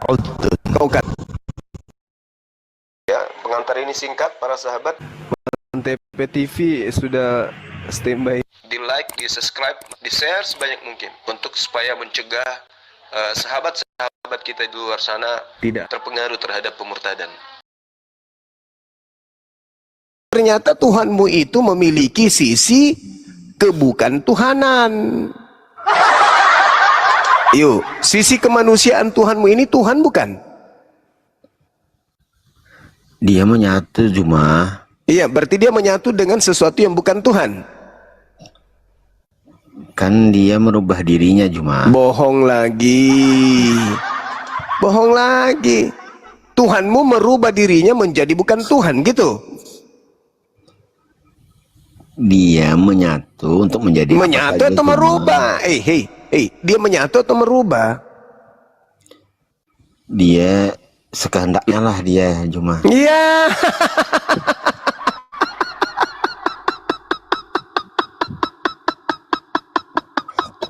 Kau kan? Ya, pengantar ini singkat para sahabat. TP TV sudah standby. Di like, di subscribe, di share sebanyak mungkin untuk supaya mencegah sahabat-sahabat kita di luar sana tidak terpengaruh terhadap pemurtadan. Ternyata Tuhanmu itu memiliki sisi kebukan Tuhanan. Yuk, sisi kemanusiaan Tuhanmu ini Tuhan bukan? Dia menyatu cuma. Iya, berarti dia menyatu dengan sesuatu yang bukan Tuhan. Kan dia merubah dirinya cuma. Bohong lagi. Bohong lagi. Tuhanmu merubah dirinya menjadi bukan Tuhan gitu. Dia menyatu untuk menjadi menyatu atau merubah? Hei, dia menyatu atau merubah? Dia sekehendaknya lah dia cuma. Iya.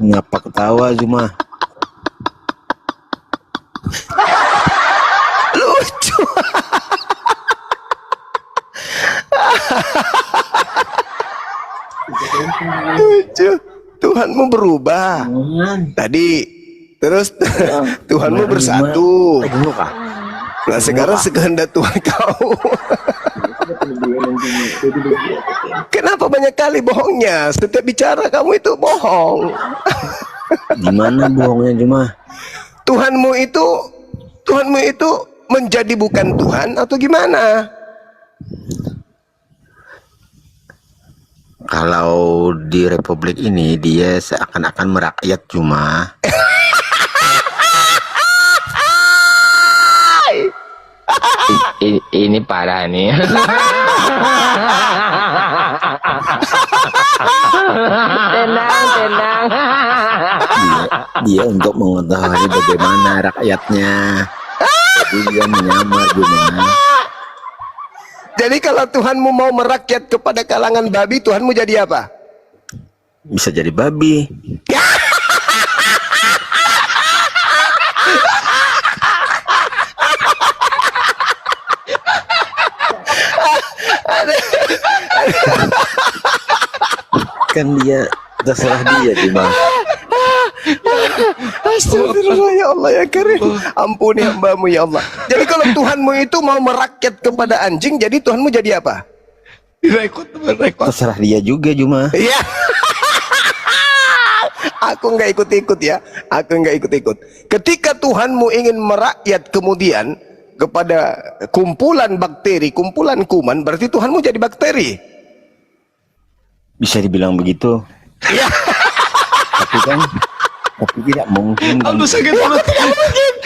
Ngapa ketawa cuma? Lucu. Lucu. Tuhanmu berubah. Tadi terus Tuhanmu bersatu. Nah sekarang sekehendak Tuhan kau. Kenapa banyak kali bohongnya? Setiap bicara kamu itu bohong. Gimana bohongnya cuma? Tuhanmu itu menjadi bukan Tuhan atau gimana? Kalau di Republik ini dia seakan-akan merakyat cuma. Ini parah nih. Tenang. Dia untuk mengetahui bagaimana rakyatnya. Jadi dia menyamar cuma. Jadi kalau Tuhanmu mau merakyat kepada kalangan babi, Tuhanmu jadi apa? Bisa jadi babi. Kan dia terserah dia cuma. Astagfirullah ya Allah ya Karim. Ampuni hambamu ya Allah. Jadi kalau Tuhanmu itu mau merakyat kepada anjing, jadi Tuhanmu jadi apa? Direkod. Terserah dia juga cuma. Iya. Aku nggak ikut-ikut ya. Aku nggak ikut-ikut. Ketika Tuhanmu ingin merakyat kemudian kepada kumpulan bakteri, kumpulan kuman, berarti Tuhanmu jadi bakteri. Bisa dibilang begitu. Iya. Tapi tidak mungkin. Tidak mungkin.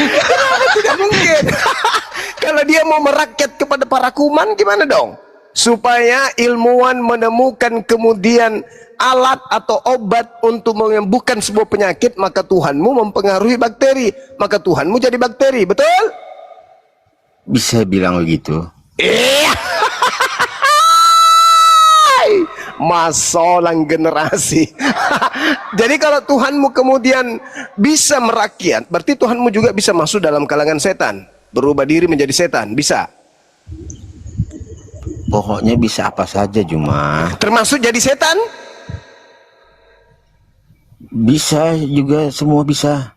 Kenapa tidak mungkin? Kalau dia mau merakyat kepada para kuman, gimana dong? Supaya ilmuwan menemukan kemudian alat atau obat untuk menyembuhkan sebuah penyakit, maka Tuhanmu mempengaruhi bakteri, maka Tuhanmu jadi bakteri, betul? Bisa bilang begitu. Iya. Masolang generasi. Jadi kalau Tuhanmu kemudian bisa merakyat, berarti Tuhanmu juga bisa masuk dalam kalangan setan, berubah diri menjadi setan, bisa. Pokoknya bisa apa saja cuma. Termasuk jadi setan? Bisa juga, semua bisa.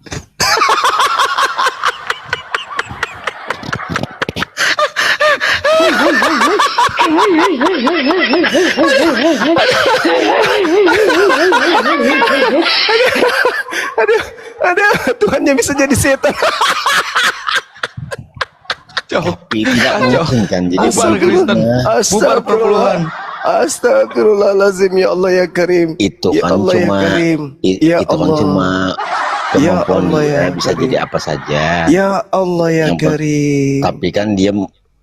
Aduh, Tuhannya bisa jadi setan. Tapi tidak mungkin kan jadi bubar Kristen, bubar perpuluhan. Astagfirullahaladzim ya Allah ya Karim. Itu ya kan Allah, cuma ya Karim. itu Ya kan Allah. cuma Ya kemampuan Allah, dia, ya bisa Karim. jadi apa saja. Ya Allah ya Yang Karim. Tapi kan dia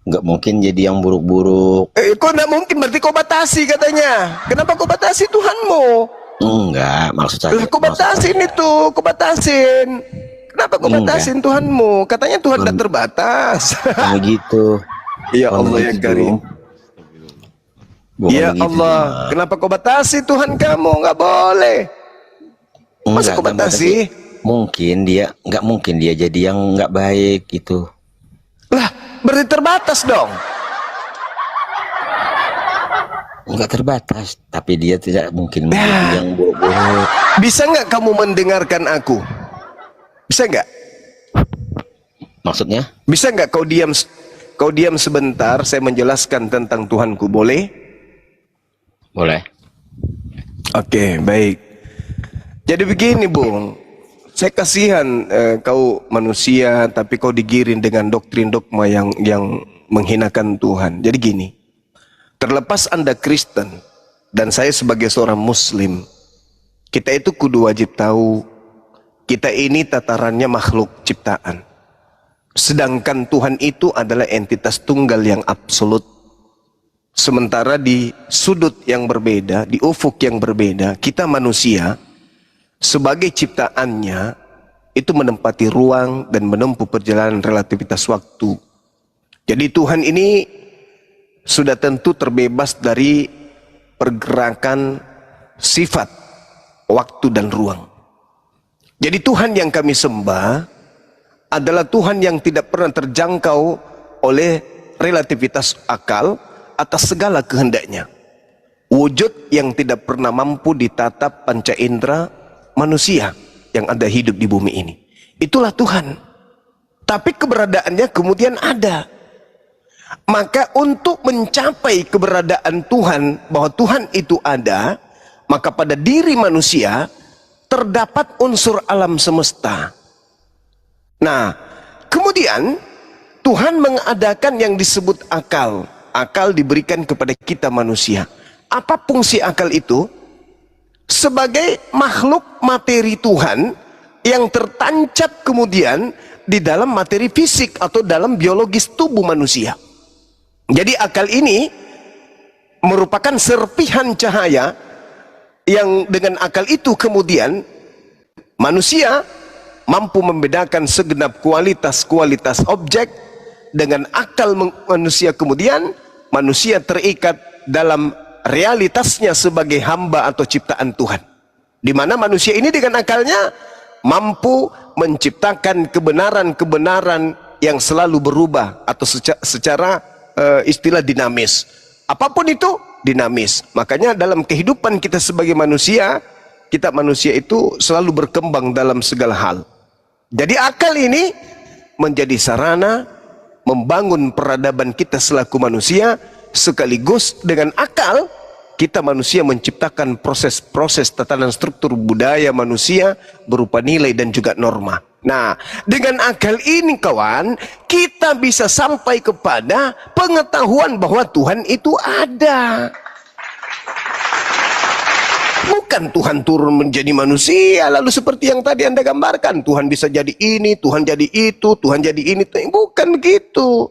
nggak mungkin jadi yang buruk-buruk. Kok nggak mungkin? Berarti kau batasi katanya. Kenapa kau batasi Tuhanmu? Enggak, maksud saya. Lah kau batasin itu, kau batasin. Kenapa kau batasin Tuhanmu? Katanya Tuhan tidak terbatas. Begitu. Ya Allah ya Karim. Ya Allah, kenapa kau batasi Tuhan kamu? Nggak boleh. Masa kau batasi? nggak mungkin dia jadi yang nggak baik gitu. Lah, berarti terbatas dong. Nggak terbatas, tapi dia tidak mungkin menjadi yang buruk-buruk. Bisa nggak kamu mendengarkan aku? Bisa nggak? Maksudnya? Bisa nggak kau diam sebentar, saya menjelaskan tentang Tuhanku, boleh? Boleh. Oke, baik. Jadi begini, Bung. Saya kasihan kau manusia, tapi kau digiring dengan doktrin dogma yang menghinakan Tuhan. Jadi gini, terlepas Anda Kristen dan saya sebagai seorang Muslim, kita itu kudu wajib tahu kita ini tatarannya makhluk ciptaan. Sedangkan Tuhan itu adalah entitas tunggal yang absolut. Sementara di sudut yang berbeda, di ufuk yang berbeda, kita manusia sebagai ciptaannya itu menempati ruang dan menempuh perjalanan relativitas waktu. Jadi Tuhan ini sudah tentu terbebas dari pergerakan sifat, waktu dan ruang. Jadi Tuhan yang kami sembah adalah Tuhan yang tidak pernah terjangkau oleh relativitas akal atas segala kehendaknya. Wujud yang tidak pernah mampu ditatap panca indera manusia yang ada hidup di bumi ini. Itulah Tuhan. Tapi keberadaannya kemudian ada. Maka untuk mencapai keberadaan Tuhan, bahwa Tuhan itu ada, maka pada diri manusia terdapat unsur alam semesta. Nah, kemudian Tuhan mengadakan yang disebut akal. Akal diberikan kepada kita manusia. Apa fungsi akal itu? Sebagai makhluk materi Tuhan yang tertancap kemudian di dalam materi fisik atau dalam biologis tubuh manusia. Jadi akal ini merupakan serpihan cahaya yang dengan akal itu kemudian manusia mampu membedakan segenap kualitas-kualitas objek. Dengan akal manusia kemudian manusia terikat dalam realitasnya sebagai hamba atau ciptaan Tuhan, di mana manusia ini dengan akalnya mampu menciptakan kebenaran-kebenaran yang selalu berubah atau secara istilah dinamis. Apapun itu dinamis. Makanya dalam kehidupan kita sebagai manusia, kita manusia itu selalu berkembang dalam segala hal. Jadi akal ini menjadi sarana membangun peradaban kita selaku manusia, sekaligus dengan akal kita manusia menciptakan proses-proses tatanan struktur budaya manusia berupa nilai dan juga norma. Nah, dengan akal ini kawan, kita bisa sampai kepada pengetahuan bahwa Tuhan itu ada. Bukan Tuhan turun menjadi manusia lalu seperti yang tadi Anda gambarkan, Tuhan bisa jadi ini, Tuhan jadi itu, Tuhan jadi ini. Bukan begitu.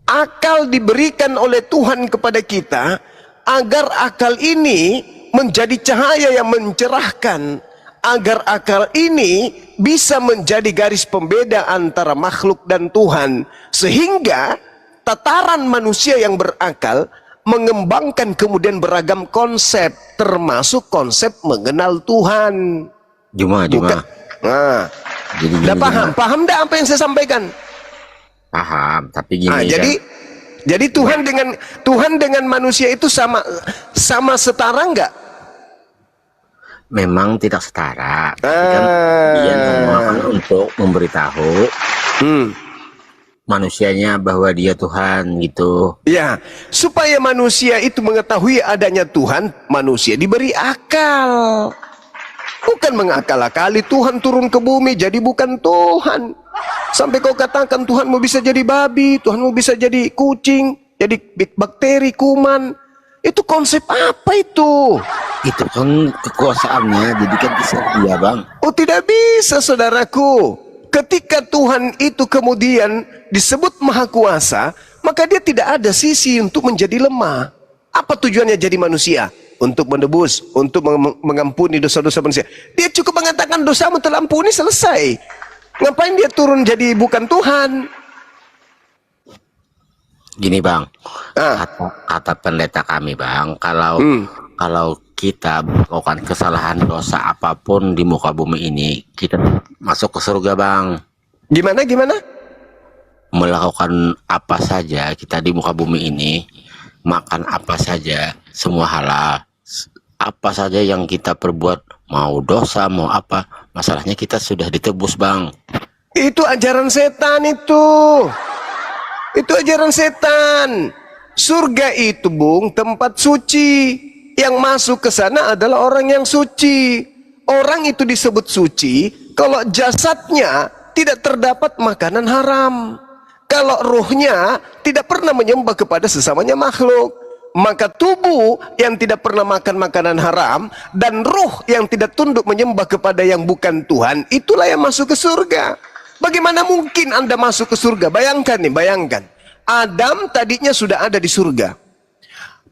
Akal diberikan oleh Tuhan kepada kita agar akal ini menjadi cahaya yang mencerahkan, agar akal ini bisa menjadi garis pembeda antara makhluk dan Tuhan, sehingga tataran manusia yang berakal mengembangkan kemudian beragam konsep, termasuk konsep mengenal Tuhan. Juma. Nah, udah paham dah apa yang saya sampaikan? Paham, tapi gini. Nah, jadi Tuhan dengan manusia itu sama setara enggak? Memang tidak setara. Kan dia memohon untuk memberitahu manusianya bahwa dia Tuhan gitu. Ya, supaya manusia itu mengetahui adanya Tuhan, manusia diberi akal. Bukan mengakal-akali Tuhan turun ke bumi jadi bukan Tuhan. Sampai kau katakan Tuhan mau bisa jadi babi, Tuhan mau bisa jadi kucing, jadi bakteri, kuman. Itu konsep apa itu? Itu kan kekuasaannya, jadi kan bisa dia bang. Oh tidak bisa saudaraku. Ketika Tuhan itu kemudian disebut maha kuasa, maka dia tidak ada sisi untuk menjadi lemah. Apa tujuannya jadi manusia? Untuk menebus, untuk mengampuni dosa-dosa manusia. Dia cukup mengatakan dosamu telah ampuni, selesai. Ngapain dia turun jadi bukan Tuhan? Gini bang, kata pendeta kami bang, kalau kita melakukan kesalahan dosa apapun di muka bumi ini, kita masuk ke surga, Bang. Gimana? Melakukan apa saja kita di muka bumi ini, makan apa saja, semua halal. Apa saja yang kita perbuat, mau dosa, mau apa, masalahnya kita sudah ditebus, Bang. Itu ajaran setan itu. Itu ajaran setan. Surga itu, Bung, tempat suci. Yang masuk ke sana adalah orang yang suci. Orang itu disebut suci kalau jasadnya tidak terdapat makanan haram. Kalau ruhnya tidak pernah menyembah kepada sesamanya makhluk. Maka tubuh yang tidak pernah makan makanan haram dan ruh yang tidak tunduk menyembah kepada yang bukan Tuhan, itulah yang masuk ke surga. Bagaimana mungkin Anda masuk ke surga? Bayangkan nih, bayangkan. Adam tadinya sudah ada di surga.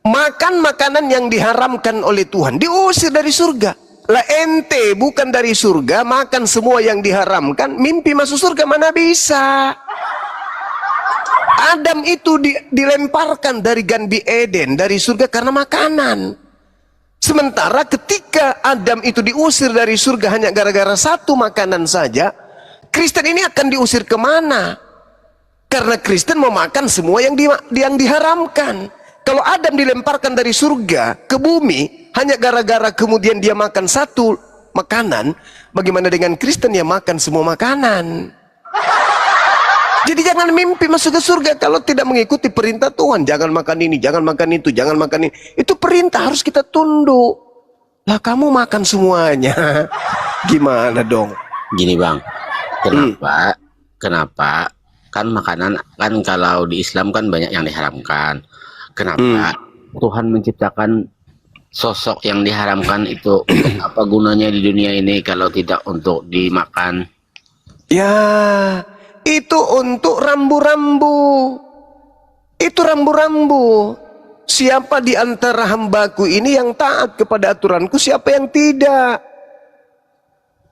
Makan makanan yang diharamkan oleh Tuhan, diusir dari surga. Lah ente bukan dari surga, makan semua yang diharamkan, mimpi masuk surga mana bisa? Adam itu dilemparkan dari Ganbi Eden, dari surga karena makanan. Sementara ketika Adam itu diusir dari surga hanya gara-gara satu makanan saja, Kristen ini akan diusir kemana? Karena Kristen memakan semua yang diharamkan. Kalau Adam dilemparkan dari surga ke bumi hanya gara-gara kemudian dia makan satu makanan, bagaimana dengan Kristen yang makan semua makanan? Jadi jangan mimpi masuk ke surga kalau tidak mengikuti perintah Tuhan. Jangan makan ini, jangan makan itu, jangan makan ini. Itu perintah, harus kita tunduk. Lah kamu makan semuanya. Gimana dong? Gini, Bang, kenapa kan makanan, kan kalau di Islam kan banyak yang diharamkan. Kenapa Tuhan menciptakan sosok yang diharamkan itu? Untuk apa gunanya di dunia ini kalau tidak untuk dimakan? Ya, itu untuk rambu-rambu. Itu rambu-rambu. Siapa di antara hambaku ini yang taat kepada aturanku, siapa yang tidak?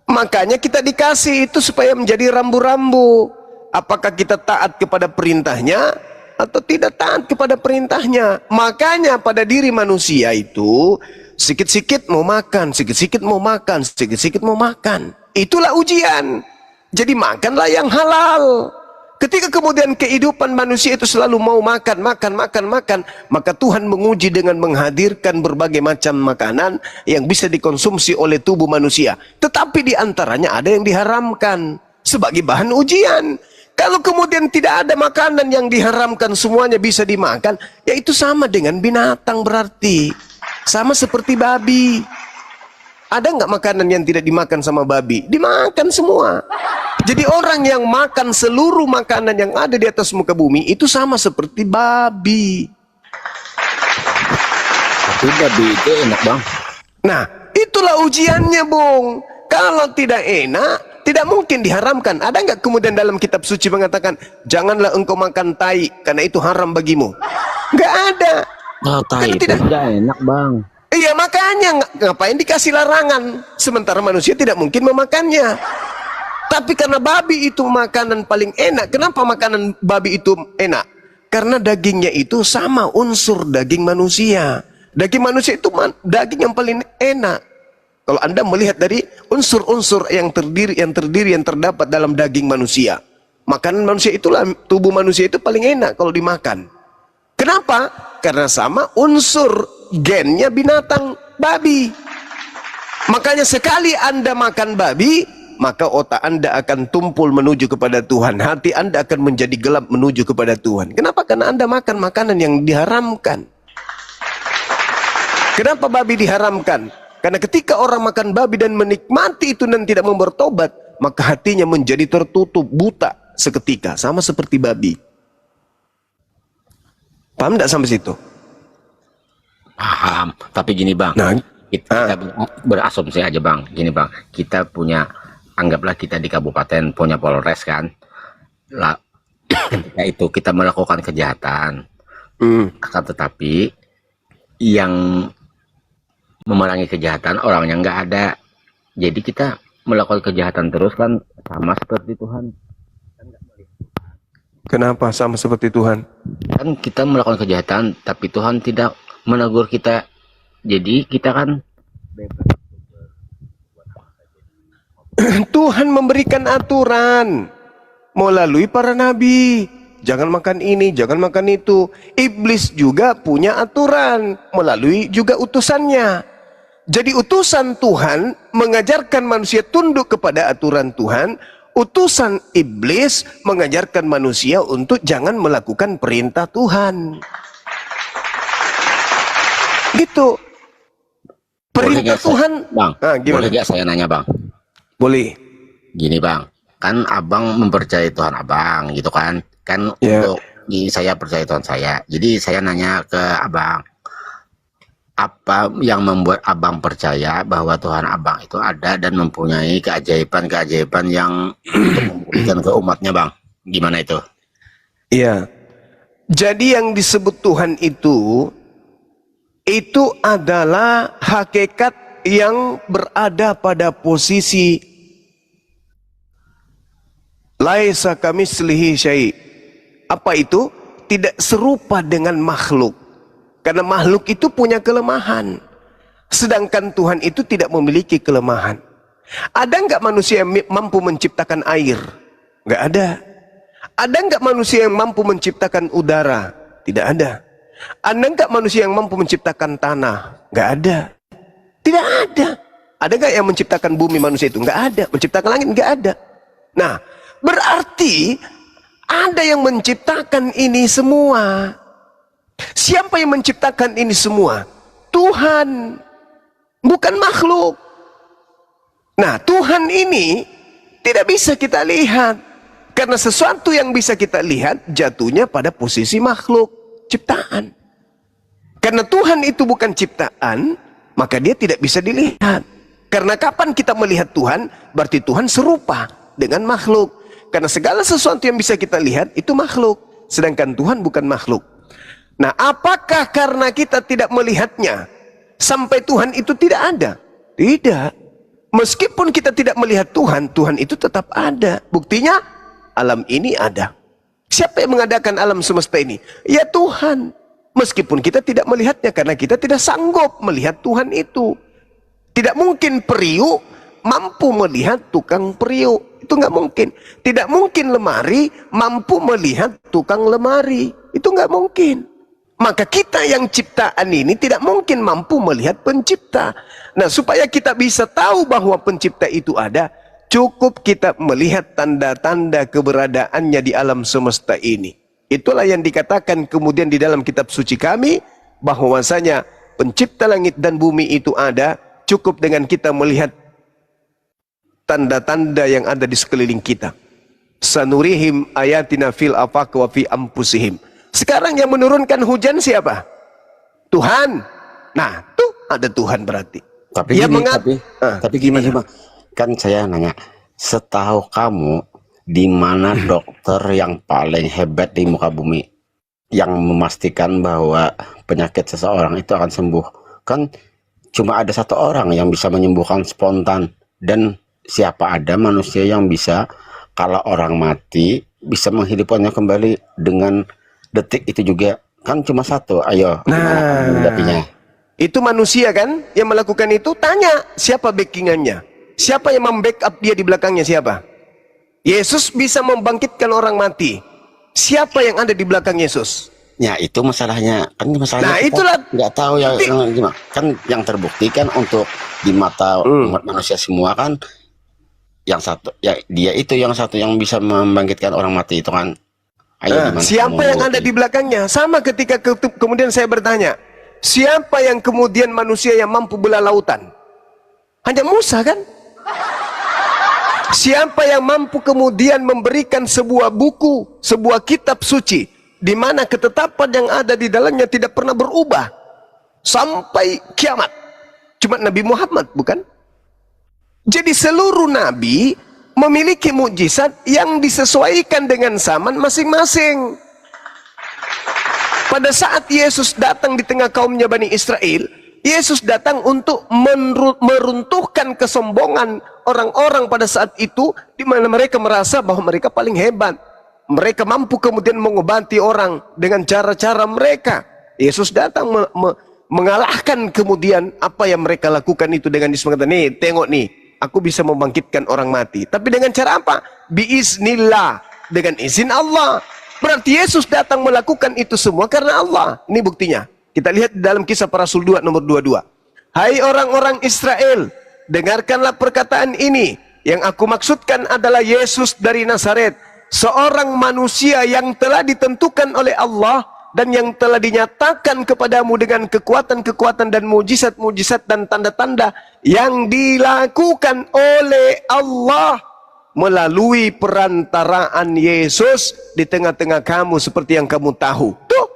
Makanya kita dikasih itu supaya menjadi rambu-rambu. Apakah kita taat kepada perintahnya atau tidak taat kepada perintahnya? Makanya pada diri manusia itu sikit-sikit mau makan, sikit-sikit mau makan, sikit-sikit mau makan. Itulah ujian. Jadi makanlah yang halal. Ketika kemudian kehidupan manusia itu selalu mau makan, maka Tuhan menguji dengan menghadirkan berbagai macam makanan yang bisa dikonsumsi oleh tubuh manusia. Tetapi di antaranya ada yang diharamkan sebagai bahan ujian. Kalau kemudian tidak ada makanan yang diharamkan semuanya bisa dimakan, ya itu sama dengan binatang berarti. Sama seperti babi. Ada nggak makanan yang tidak dimakan sama babi? Dimakan semua. Jadi orang yang makan seluruh makanan yang ada di atas muka bumi itu sama seperti babi. Tapi babi itu enak, Bang. Nah, itulah ujiannya, Bung. Kalau tidak enak, tidak mungkin diharamkan. Ada nggak kemudian dalam kitab suci mengatakan, janganlah engkau makan tai karena itu haram bagimu? Nggak ada. Oh, tai itu tidak enak, Bang. Iya, makanya ngapain dikasih larangan? Sementara manusia tidak mungkin memakannya. Tapi karena babi itu makanan paling enak. Kenapa makanan babi itu enak? Karena dagingnya itu sama unsur daging manusia. Daging manusia itu daging yang paling enak. Kalau Anda melihat dari unsur-unsur yang terdapat dalam daging manusia, makanan manusia itulah, tubuh manusia itu paling enak kalau dimakan. Kenapa? Karena sama unsur gennya binatang babi. Makanya sekali Anda makan babi, maka otak Anda akan tumpul menuju kepada Tuhan. Hati Anda akan menjadi gelap menuju kepada Tuhan. Kenapa? Karena Anda makan makanan yang diharamkan. Kenapa babi diharamkan? Karena ketika orang makan babi dan menikmati itu dan tidak mau bertobat, maka hatinya menjadi tertutup, buta seketika. Sama seperti babi. Paham tidak sampai situ? Paham. Tapi gini, Bang. Nah, kita berasumsi aja, Bang. Gini, Bang. Kita punya, anggaplah kita di kabupaten punya Polres kan. Lah, ketika itu kita melakukan kejahatan. Akan tetapi yang memerangi kejahatan orangnya nggak ada. Jadi kita melakukan kejahatan terus kan sama seperti Tuhan. Kenapa sama seperti Tuhan? Kan kita melakukan kejahatan tapi Tuhan tidak menegur kita Jadi kita kan Tuhan memberikan aturan melalui para nabi. Jangan makan ini, jangan makan itu. Iblis juga punya aturan melalui juga utusannya. Jadi utusan Tuhan mengajarkan manusia tunduk kepada aturan Tuhan. Utusan iblis mengajarkan manusia untuk jangan melakukan perintah Tuhan. Gitu. Perintah boleh gak Tuhan. Bang, Gimana? boleh gak saya nanya Bang? Boleh. Gini Bang, kan Abang mempercayai Tuhan Abang gitu kan? Kan Ya. untuk saya percaya Tuhan saya. Jadi saya nanya ke Abang, apa yang membuat Abang percaya bahwa Tuhan Abang itu ada dan mempunyai keajaiban-keajaiban yang untuk memberikan ke umatnya Bang? Gimana itu? Iya. Jadi yang disebut Tuhan itu adalah hakikat yang berada pada posisi laisa kamitslihi syai'. Apa itu? Tidak serupa dengan makhluk. Karena makhluk itu punya kelemahan. Sedangkan Tuhan itu tidak memiliki kelemahan. Ada nggak manusia yang mampu menciptakan air? Nggak ada. Ada nggak manusia yang mampu menciptakan udara? Tidak ada. Ada nggak manusia yang mampu menciptakan tanah? Nggak ada. Tidak ada. Ada nggak yang menciptakan bumi manusia itu? Nggak ada. Menciptakan langit? Nggak ada. Nah, berarti ada yang menciptakan ini semua. Siapa yang menciptakan ini semua? Tuhan, bukan makhluk. Nah, Tuhan ini tidak bisa kita lihat. Karena sesuatu yang bisa kita lihat jatuhnya pada posisi makhluk, ciptaan. Karena Tuhan itu bukan ciptaan, maka dia tidak bisa dilihat. Karena kapan kita melihat Tuhan, berarti Tuhan serupa dengan makhluk. Karena segala sesuatu yang bisa kita lihat itu makhluk, sedangkan Tuhan bukan makhluk. Nah, apakah karena kita tidak melihatnya sampai Tuhan itu tidak ada? Tidak. Meskipun kita tidak melihat Tuhan, Tuhan itu tetap ada. Buktinya alam ini ada. Siapa yang mengadakan alam semesta ini? Ya Tuhan. Meskipun kita tidak melihatnya karena kita tidak sanggup melihat Tuhan itu. Tidak mungkin periuk mampu melihat tukang periuk. Itu nggak mungkin. Tidak mungkin lemari mampu melihat tukang lemari. Itu nggak mungkin. Maka kita yang ciptaan ini tidak mungkin mampu melihat pencipta. Nah, supaya kita bisa tahu bahwa pencipta itu ada, cukup kita melihat tanda-tanda keberadaannya di alam semesta ini. Itulah yang dikatakan kemudian di dalam kitab suci kami, bahwasanya pencipta langit dan bumi itu ada, cukup dengan kita melihat tanda-tanda yang ada di sekeliling kita. Sanurihim ayatina fil afaq wa fi anfusihim. Sekarang yang menurunkan hujan siapa? Tuhan. Nah, tuh ada Tuhan berarti. Tapi Ya, gini, tapi gini sih Bang. Kan saya nanya, setahu kamu di mana dokter yang paling hebat di muka bumi yang memastikan bahwa penyakit seseorang itu akan sembuh? Kan cuma ada satu orang yang bisa menyembuhkan spontan, dan siapa ada manusia yang bisa kalau orang mati bisa menghidupkannya kembali dengan detik itu juga? Kan cuma satu. Ayo, Nah, itu manusia kan yang melakukan itu. Tanya siapa backingannya, siapa yang membackup dia di belakangnya, siapa? Yesus bisa membangkitkan orang mati. Siapa yang ada di belakang Yesus? Ya itu masalahnya, kan masalahnya Nah, kita itulah nggak tahu ya, gimana kan yang terbukti kan untuk di mata umat manusia semua kan yang satu, ya dia itu yang satu yang bisa membangkitkan orang mati itu kan. Ayo, gimana siapa yang ada di belakangnya? Sama ketika kemudian saya bertanya, siapa yang kemudian manusia yang mampu belah lautan? Hanya Musa kan? Siapa yang mampu kemudian memberikan sebuah buku, sebuah kitab suci, di mana ketetapan yang ada di dalamnya tidak pernah berubah sampai kiamat? Cuma Nabi Muhammad, bukan? Jadi seluruh nabi memiliki mukjizat yang disesuaikan dengan zaman masing-masing. Pada saat Yesus datang di tengah kaumnya Bani Israel, Yesus datang untuk meruntuhkan kesombongan orang-orang pada saat itu, di mana mereka merasa bahwa mereka paling hebat. Mereka mampu kemudian mengobati orang dengan cara-cara mereka. Yesus datang mengalahkan kemudian apa yang mereka lakukan itu dengan Yesus mengatakan, nih tengok nih, aku bisa membangkitkan orang mati. Tapi dengan cara apa? Biiznillah, dengan izin Allah. Berarti Yesus datang melakukan itu semua karena Allah. Ini buktinya. Kita lihat di dalam Kisah Para Rasul 2 nomor 22. Hai orang-orang Israel, dengarkanlah perkataan ini. Yang aku maksudkan adalah Yesus dari Nazaret, seorang manusia yang telah ditentukan oleh Allah dan yang telah dinyatakan kepadamu dengan kekuatan-kekuatan dan mujizat-mujizat dan tanda-tanda yang dilakukan oleh Allah melalui perantaraan Yesus di tengah-tengah kamu seperti yang kamu tahu. Tuh,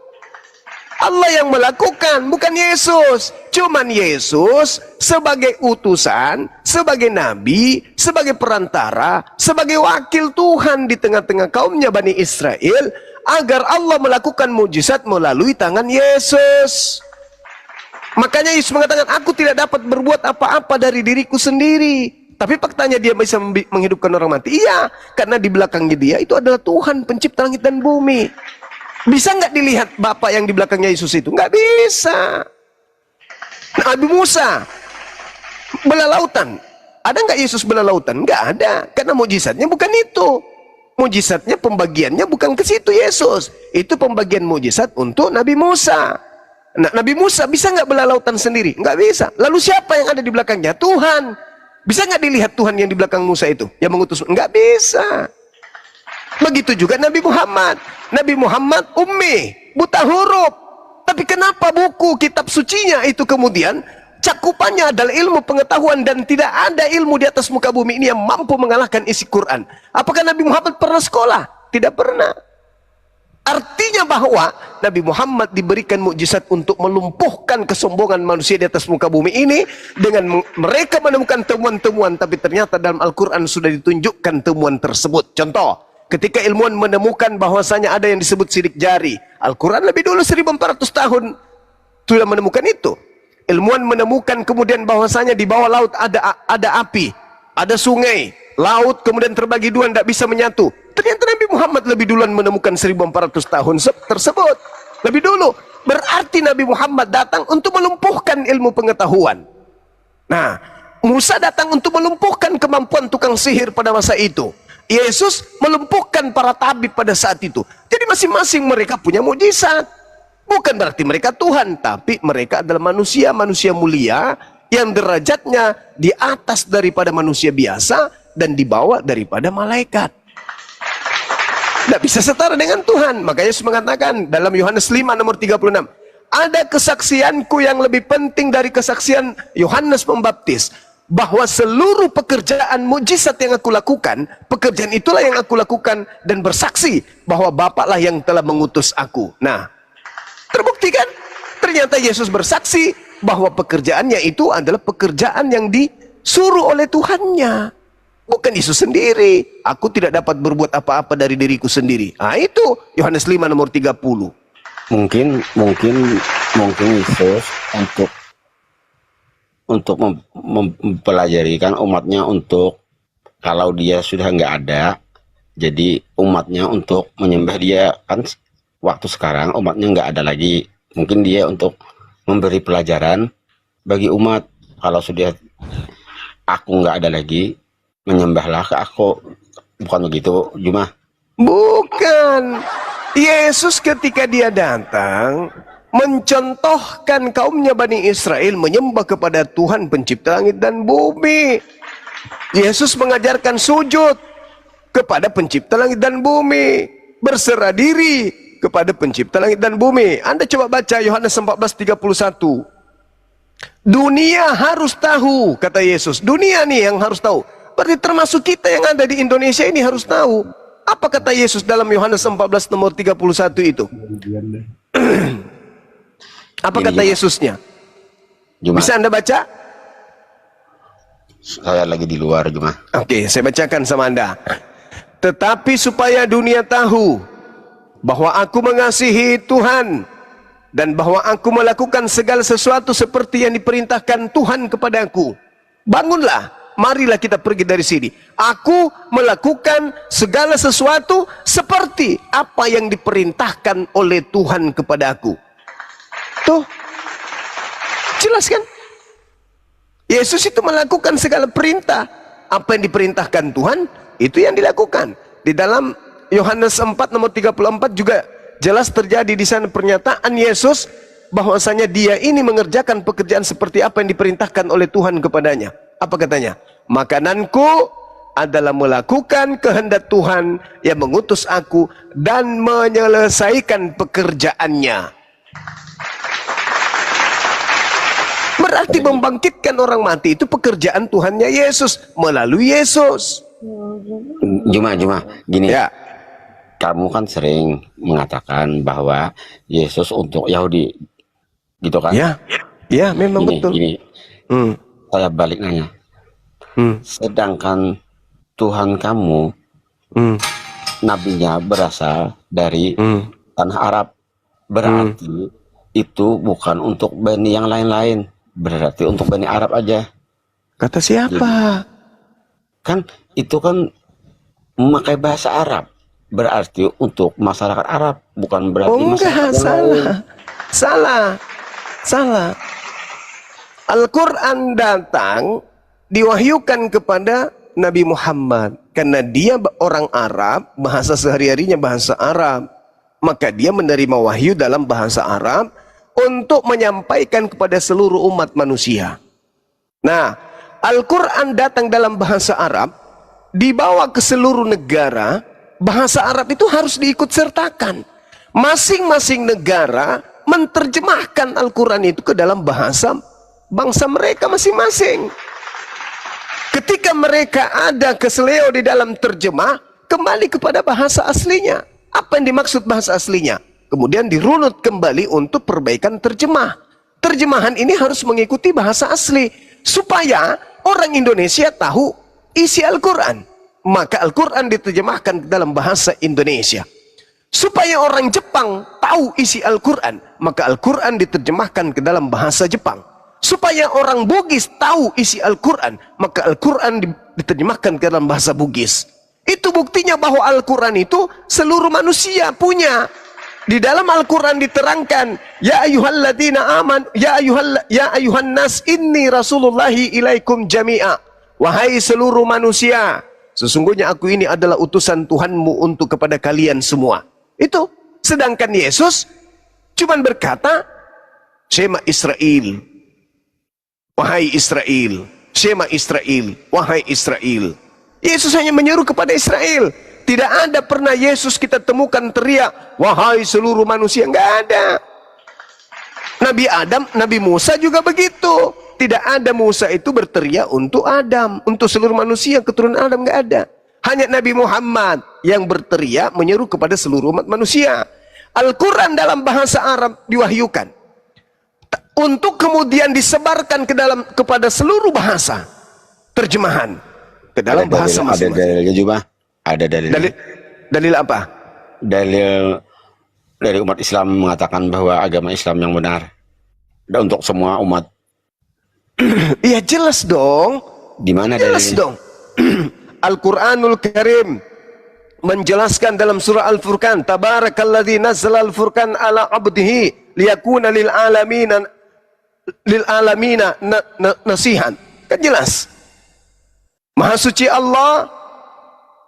Allah yang melakukan, bukan Yesus. Cuman Yesus sebagai utusan, sebagai nabi, sebagai perantara, sebagai wakil Tuhan di tengah-tengah kaumnya Bani Israel, agar Allah melakukan mujizat melalui tangan Yesus. Makanya Yesus mengatakan, aku tidak dapat berbuat apa-apa dari diriku sendiri. Tapi faktanya dia bisa menghidupkan orang mati. Iya, karena di belakangnya dia itu adalah Tuhan pencipta langit dan bumi. Bisa nggak dilihat Bapak yang di belakangnya Yesus itu? Nggak bisa. Nabi Musa belah lautan. Ada nggak Yesus belah lautan? Nggak ada. Karena mujizatnya bukan itu. Mujizatnya pembagiannya bukan ke situ Yesus. Itu pembagian mujizat untuk Nabi Musa. Nah, Nabi Musa bisa nggak belah lautan sendiri? Nggak bisa. Lalu siapa yang ada di belakangnya? Tuhan. Bisa nggak dilihat Tuhan yang di belakang Musa itu? Yang mengutus? Nggak bisa. Begitu juga Nabi Muhammad. Nabi Muhammad ummi, buta huruf. Tapi kenapa buku kitab sucinya itu kemudian cakupannya adalah ilmu pengetahuan dan tidak ada ilmu di atas muka bumi ini yang mampu mengalahkan isi Quran? Apakah Nabi Muhammad pernah sekolah? Tidak pernah. Artinya bahwa Nabi Muhammad diberikan mukjizat untuk melumpuhkan kesombongan manusia di atas muka bumi ini dengan mereka menemukan temuan-temuan, tapi ternyata dalam Al-Quran sudah ditunjukkan temuan tersebut. Contoh, ketika ilmuwan menemukan bahwasanya ada yang disebut sidik jari, Al-Quran lebih dulu 1400 tahun sudah menemukan itu. Ilmuwan menemukan kemudian bahwasanya di bawah laut ada api, ada sungai, laut kemudian terbagi dua, tidak bisa menyatu. Ternyata Nabi Muhammad lebih duluan menemukan 1400 tahun tersebut. Lebih dulu. Berarti Nabi Muhammad datang untuk melumpuhkan ilmu pengetahuan. Nah, Musa datang untuk melumpuhkan kemampuan tukang sihir pada masa itu. Yesus melumpuhkan para tabib pada saat itu. Jadi masing-masing mereka punya mukjizat. Bukan berarti mereka Tuhan, tapi mereka adalah manusia mulia yang derajatnya di atas daripada manusia biasa dan di bawah daripada malaikat. Tidak bisa setara dengan Tuhan. Makanya Yesus mengatakan dalam Yohanes 5 nomor 36, ada kesaksianku yang lebih penting dari kesaksian Yohanes Pembaptis, bahwa seluruh pekerjaan mujizat yang aku lakukan, pekerjaan itulah yang aku lakukan dan bersaksi bahwa Bapaklah yang telah mengutus aku. Nah, terbukti kan? Ternyata Yesus bersaksi bahwa pekerjaannya itu adalah pekerjaan yang disuruh oleh Tuhannya. Bukan Yesus sendiri. Aku tidak dapat berbuat apa-apa dari diriku sendiri. Nah, itu Yohanes 5 nomor 30. Mungkin Yesus untuk mempelajari kan umatnya, untuk kalau dia sudah nggak ada, jadi umatnya untuk menyembah dia kan. Waktu sekarang umatnya nggak ada lagi, mungkin dia untuk memberi pelajaran bagi umat. Kalau sudah aku nggak ada lagi, menyembahlah ke aku. Bukan begitu, Jumah? Bukan. Yesus ketika dia datang mencontohkan kaumnya Bani Israel menyembah kepada Tuhan pencipta langit dan bumi. Yesus mengajarkan sujud kepada pencipta langit dan bumi, berserah diri kepada pencipta langit dan bumi. Anda coba baca Yohanes 14:31. Dunia harus tahu, kata Yesus. Dunia nih yang harus tahu. Berarti termasuk kita yang ada di Indonesia ini harus tahu. Apa kata Yesus dalam Yohanes 14 nomor 31 itu? Apa kata Yesusnya? Bisa Anda baca? Saya lagi di luar, Jumah. Oke, saya bacakan sama Anda. Tetapi supaya dunia tahu bahwa aku mengasihi Tuhan dan bahwa aku melakukan segala sesuatu seperti yang diperintahkan Tuhan kepadaku. Bangunlah, marilah kita pergi dari sini. Aku melakukan segala sesuatu seperti apa yang diperintahkan oleh Tuhan kepada aku. Tuh, Jelas kan? Yesus itu melakukan segala perintah. Apa yang diperintahkan Tuhan, itu yang dilakukan. Di dalam Yohanes 4 nomor 34 juga jelas terjadi di sana pernyataan Yesus bahwasanya dia ini mengerjakan pekerjaan seperti apa yang diperintahkan oleh Tuhan kepadanya. Apa katanya? Makananku adalah melakukan kehendak Tuhan yang mengutus aku dan menyelesaikan pekerjaannya. Berarti membangkitkan orang mati itu pekerjaan Tuhannya Yesus melalui Yesus. Juma gini Ya, kamu kan sering mengatakan bahwa Yesus untuk Yahudi gitu kan? ya, ya, memang betul. Gini Hmm, saya balik nanya, hmm, sedangkan Tuhan kamu hmm, nabinya berasal dari hmm. tanah Arab, berarti itu bukan untuk Bani yang lain-lain, berarti untuk Bani Arab aja. Kata siapa? Kan itu kan memakai bahasa Arab, berarti untuk masyarakat Arab, bukan berarti Oh enggak, masyarakat yang lain. salah. Salah. Salah. Al-Quran datang diwahyukan kepada Nabi Muhammad karena dia orang Arab, bahasa sehari-harinya bahasa Arab, maka dia menerima wahyu dalam bahasa Arab untuk menyampaikan kepada seluruh umat manusia. Nah, Al-Quran datang dalam bahasa Arab, dibawa ke seluruh negara. Bahasa Arab itu harus diikut sertakan. Masing-masing negara menerjemahkan Al-Quran itu ke dalam bahasa bangsa mereka masing-masing. Ketika mereka ada keseleo di dalam terjemah, kembali kepada bahasa aslinya. Apa yang dimaksud bahasa aslinya? Kemudian dirunut kembali untuk perbaikan terjemah. Terjemahan ini harus mengikuti bahasa asli, supaya orang Indonesia tahu isi Al-Quran. Maka Al-Quran diterjemahkan ke dalam bahasa Indonesia. Supaya orang Jepang tahu isi Al-Quran, maka Al-Quran diterjemahkan ke dalam bahasa Jepang. Supaya orang Bugis tahu isi Al-Quran, maka Al-Quran diterjemahkan ke dalam bahasa Bugis. Itu buktinya bahwa Al-Quran itu seluruh manusia punya. Di dalam Al-Quran diterangkan, ya ayyuhalladzina aman, ya ayyuhan nas inni rasulullahi ilaikum jami'a. Wahai seluruh manusia, sesungguhnya aku ini adalah utusan Tuhanmu untuk kepada kalian semua. Itu. Sedangkan Yesus cuman berkata, Shema Israel, wahai Israel, Shema Israel, wahai Israel. Yesus hanya menyuruh kepada Israel. Tidak ada pernah Yesus kita temukan teriak, wahai seluruh manusia. Enggak ada. Nabi Adam, Nabi Musa juga begitu. Tidak ada Musa itu berteriak untuk Adam, untuk seluruh manusia keturunan Adam, enggak ada. Hanya Nabi Muhammad yang berteriak menyeru kepada seluruh umat manusia. Al-Quran dalam bahasa Arab diwahyukan untuk kemudian disebarkan kepada seluruh bahasa terjemahan ke dalam bahasa masing-masing. Ada dalilnya juga. Ada dalil. Dalil apa? Dalil dari umat Islam mengatakan bahwa agama Islam yang benar dan untuk semua umat. Iya jelas dong. Di mana Jelas dalilnya? dong. Al-Quranul Karim menjelaskan dalam surah Al-Furqan, Tabarakalladzi nazzala al-Furqan ala abdihi liyakuna lil alamina nasihan. Kan jelas. Maha suci Allah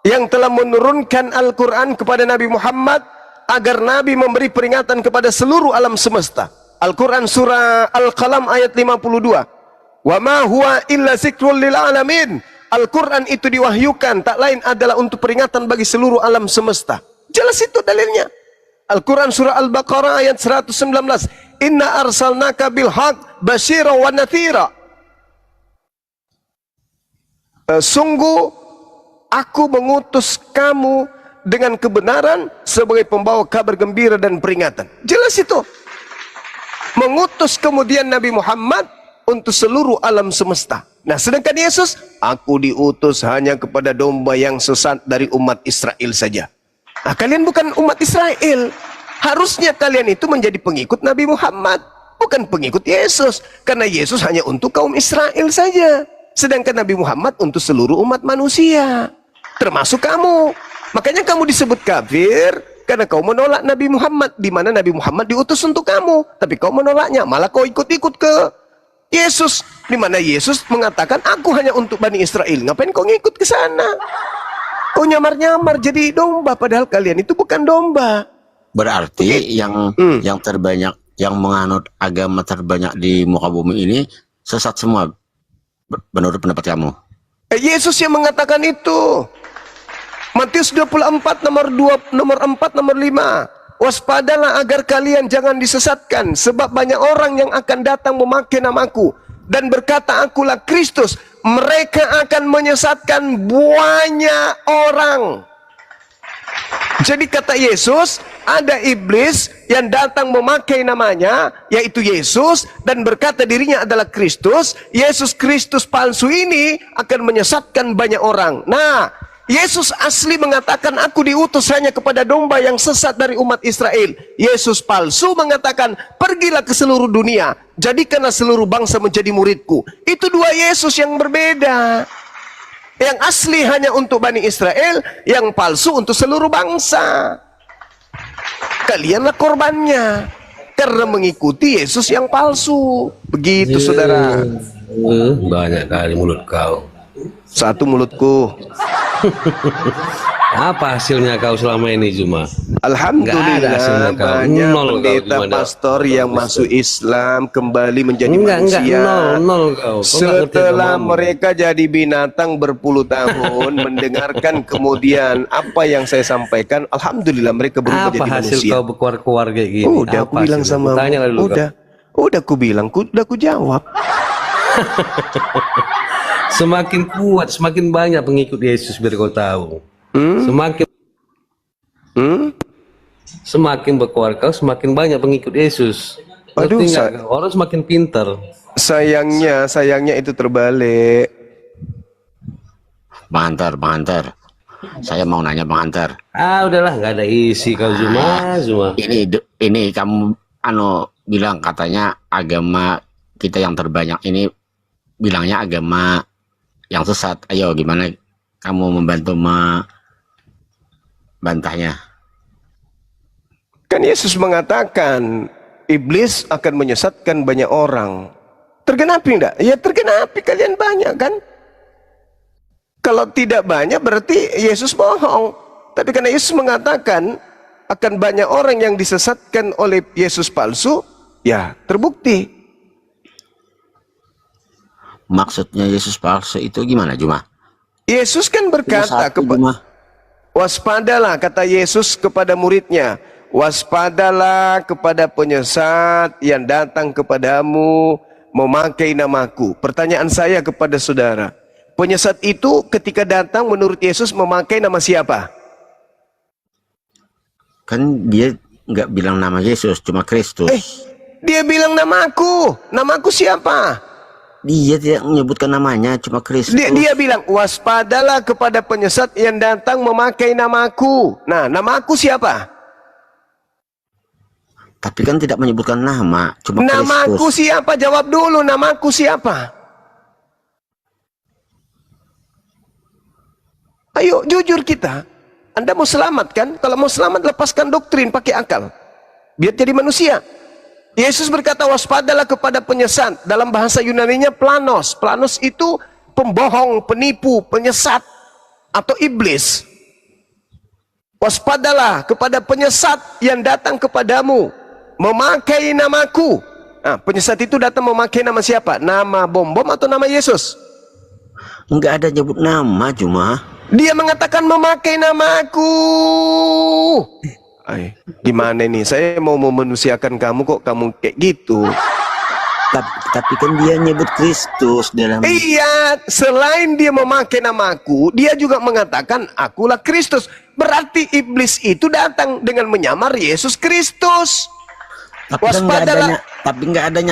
yang telah menurunkan Al-Quran kepada Nabi Muhammad agar Nabi memberi peringatan kepada seluruh alam semesta. Al-Quran surah Al-Qalam ayat 52. Wa ma huwa illa zikrul lil alamin. Al-Quran itu diwahyukan tak lain adalah untuk peringatan bagi seluruh alam semesta. Jelas itu dalilnya. Al-Quran surah Al-Baqarah ayat 119. Inna arsalnaka bil haq basyira wa nathira. Sungguh aku mengutus kamu dengan kebenaran sebagai pembawa kabar gembira dan peringatan. Jelas itu. Mengutus kemudian Nabi Muhammad untuk seluruh alam semesta. Nah, sedangkan Yesus, aku diutus hanya kepada domba yang sesat dari umat Israel saja. Nah, kalian bukan umat Israel. Harusnya kalian itu menjadi pengikut Nabi Muhammad, bukan pengikut Yesus. Karena Yesus hanya untuk kaum Israel saja. Sedangkan Nabi Muhammad untuk seluruh umat manusia. Termasuk kamu. Makanya kamu disebut kafir karena kau menolak Nabi Muhammad, di mana Nabi Muhammad diutus untuk kamu, tapi kau menolaknya, malah kau ikut-ikut ke Yesus, di mana Yesus mengatakan, aku hanya untuk Bani Israel. Ngapain kau ngikut ke sana? Kau nyamar-nyamar jadi domba, padahal kalian itu bukan domba. Berarti yang terbanyak, yang menganut agama terbanyak di muka bumi ini sesat semua, menurut pendapat kamu? Yesus yang mengatakan itu. Matius 24 nomor 4 nomor 5. Waspadalah agar kalian jangan disesatkan, sebab banyak orang yang akan datang memakai namaku dan berkata, akulah Kristus. Mereka akan menyesatkan banyak orang. Jadi kata Yesus, ada iblis yang datang memakai namanya, yaitu Yesus, dan berkata dirinya adalah Kristus. Yesus Kristus palsu ini akan menyesatkan banyak orang. Nah, Yesus asli mengatakan, aku diutus hanya kepada domba yang sesat dari umat Israel. Yesus palsu mengatakan, pergilah ke seluruh dunia, jadikanlah seluruh bangsa menjadi muridku. Itu dua Yesus yang berbeda. Yang asli hanya untuk Bani Israel, yang palsu untuk seluruh bangsa. Kalianlah korbannya, karena mengikuti Yesus yang palsu. Begitu saudara. Banyak kali mulut kau. Satu mulutku. Apa hasilnya kau selama ini, Zuma? Alhamdulillah, Nggak ada hasilnya kau. banyak Nol kau, pendeta gimana? pastor yang masuk Islam kembali menjadi Enggak, manusia. nol kau. Kau nggak ngerti Setelah agamamu. mereka jadi binatang berpuluh tahun, mendengarkan kemudian apa yang saya sampaikan, alhamdulillah mereka berubah Apa jadi hasil manusia. kau berkuar-kuar kayak gini? Udah aku Apa bilang hasilnya? sama, Tanya lah dulu kau. udah aku bilang, udah aku jawab. Semakin kuat, semakin banyak pengikut Yesus, biar kau tahu. Semakin berkuar kau, semakin banyak pengikut Yesus. Aduh, Ngerti nggak kau? Orang semakin pintar. Sayangnya itu terbalik. Bang Antar, saya mau nanya Bang Antar. Udahlah, nggak ada isi kau, Zuma. Ini kamu bilang katanya agama kita yang terbanyak ini bilangnya agama yang sesat. Ayo, gimana kamu membantu membantahnya? Kan Yesus mengatakan iblis akan menyesatkan banyak orang. Tergenapi enggak? Ya tergenapi, kalian banyak kan? Kalau tidak banyak berarti Yesus bohong. Tapi karena Yesus mengatakan akan banyak orang yang disesatkan oleh Yesus palsu, ya terbukti. Maksudnya Yesus palsu itu gimana, Juma? Yesus kan berkata kepada, waspadalah, kata Yesus kepada muridnya, waspadalah kepada penyesat yang datang kepadamu memakai namaku. Pertanyaan saya kepada saudara, penyesat itu ketika datang menurut Yesus memakai nama siapa? Kan dia nggak bilang nama Yesus, cuma Kristus. Dia bilang namaku. Namaku siapa? Dia tidak menyebutkan namanya, cuma Kristus. Dia bilang, waspadalah kepada penyesat yang datang memakai namaku. Nah, namaku siapa? Tapi kan tidak menyebutkan nama, cuma Namaku Kristus. siapa? Jawab dulu, namaku siapa? Ayo, jujur kita. Anda mau selamat kan? Kalau mau selamat, lepaskan doktrin, pakai akal. Biar jadi manusia. Yesus berkata, waspadalah kepada penyesat. Dalam bahasa Yunaninya planos. Planos itu pembohong, penipu, penyesat, atau iblis. Waspadalah kepada penyesat yang datang kepadamu memakai namaku. Nah, penyesat itu datang memakai nama siapa? Nama bom-bom atau nama Yesus? Nggak ada nyebut nama, cuma Dia mengatakan memakai namaku. Gimana nih? Saya mau memanusiakan kamu, kok kamu kayak gitu? tapi kan dia nyebut Kristus dalam. Iya, selain dia memakai namaku, dia juga mengatakan akulah Kristus. Berarti iblis itu datang dengan menyamar Yesus Kristus. Tapi nggak ada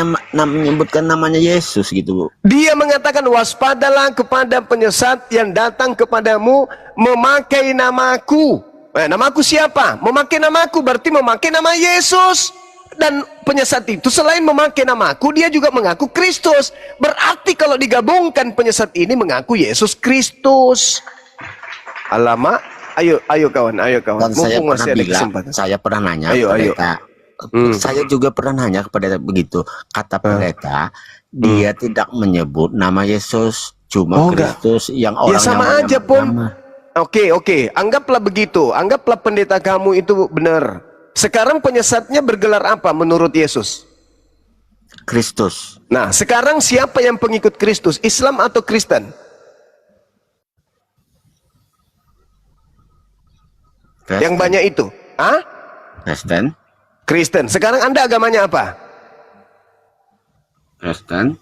menyebutkan namanya Yesus gitu, Bu. Dia mengatakan waspadalah kepada penyesat yang datang kepadamu memakai namaku. Namaku siapa? Memakai namaku berarti memakai nama Yesus. Dan penyesat itu selain memakai namaku, dia juga mengaku Kristus. Berarti kalau digabungkan penyesat ini mengaku Yesus Kristus. Alamak, ayo kawan. Dan saya Mumpung pernah masih ada bilang, kesempatan. saya pernah nanya Ayo. pendeta. Saya juga pernah nanya kepada begitu. Kata pendeta, Dia tidak menyebut nama Yesus, cuma Oh, enggak. Kristus yang Ya orang sama namanya aja pun. nama. Oke, anggaplah begitu. Anggaplah pendeta kamu itu benar. Sekarang penyesatnya bergelar apa menurut Yesus? Kristus. Nah, sekarang siapa yang pengikut Kristus? Islam atau Kristen? Yang banyak itu. Ah? Kristen. Kristen. Sekarang Anda agamanya apa? Kristen.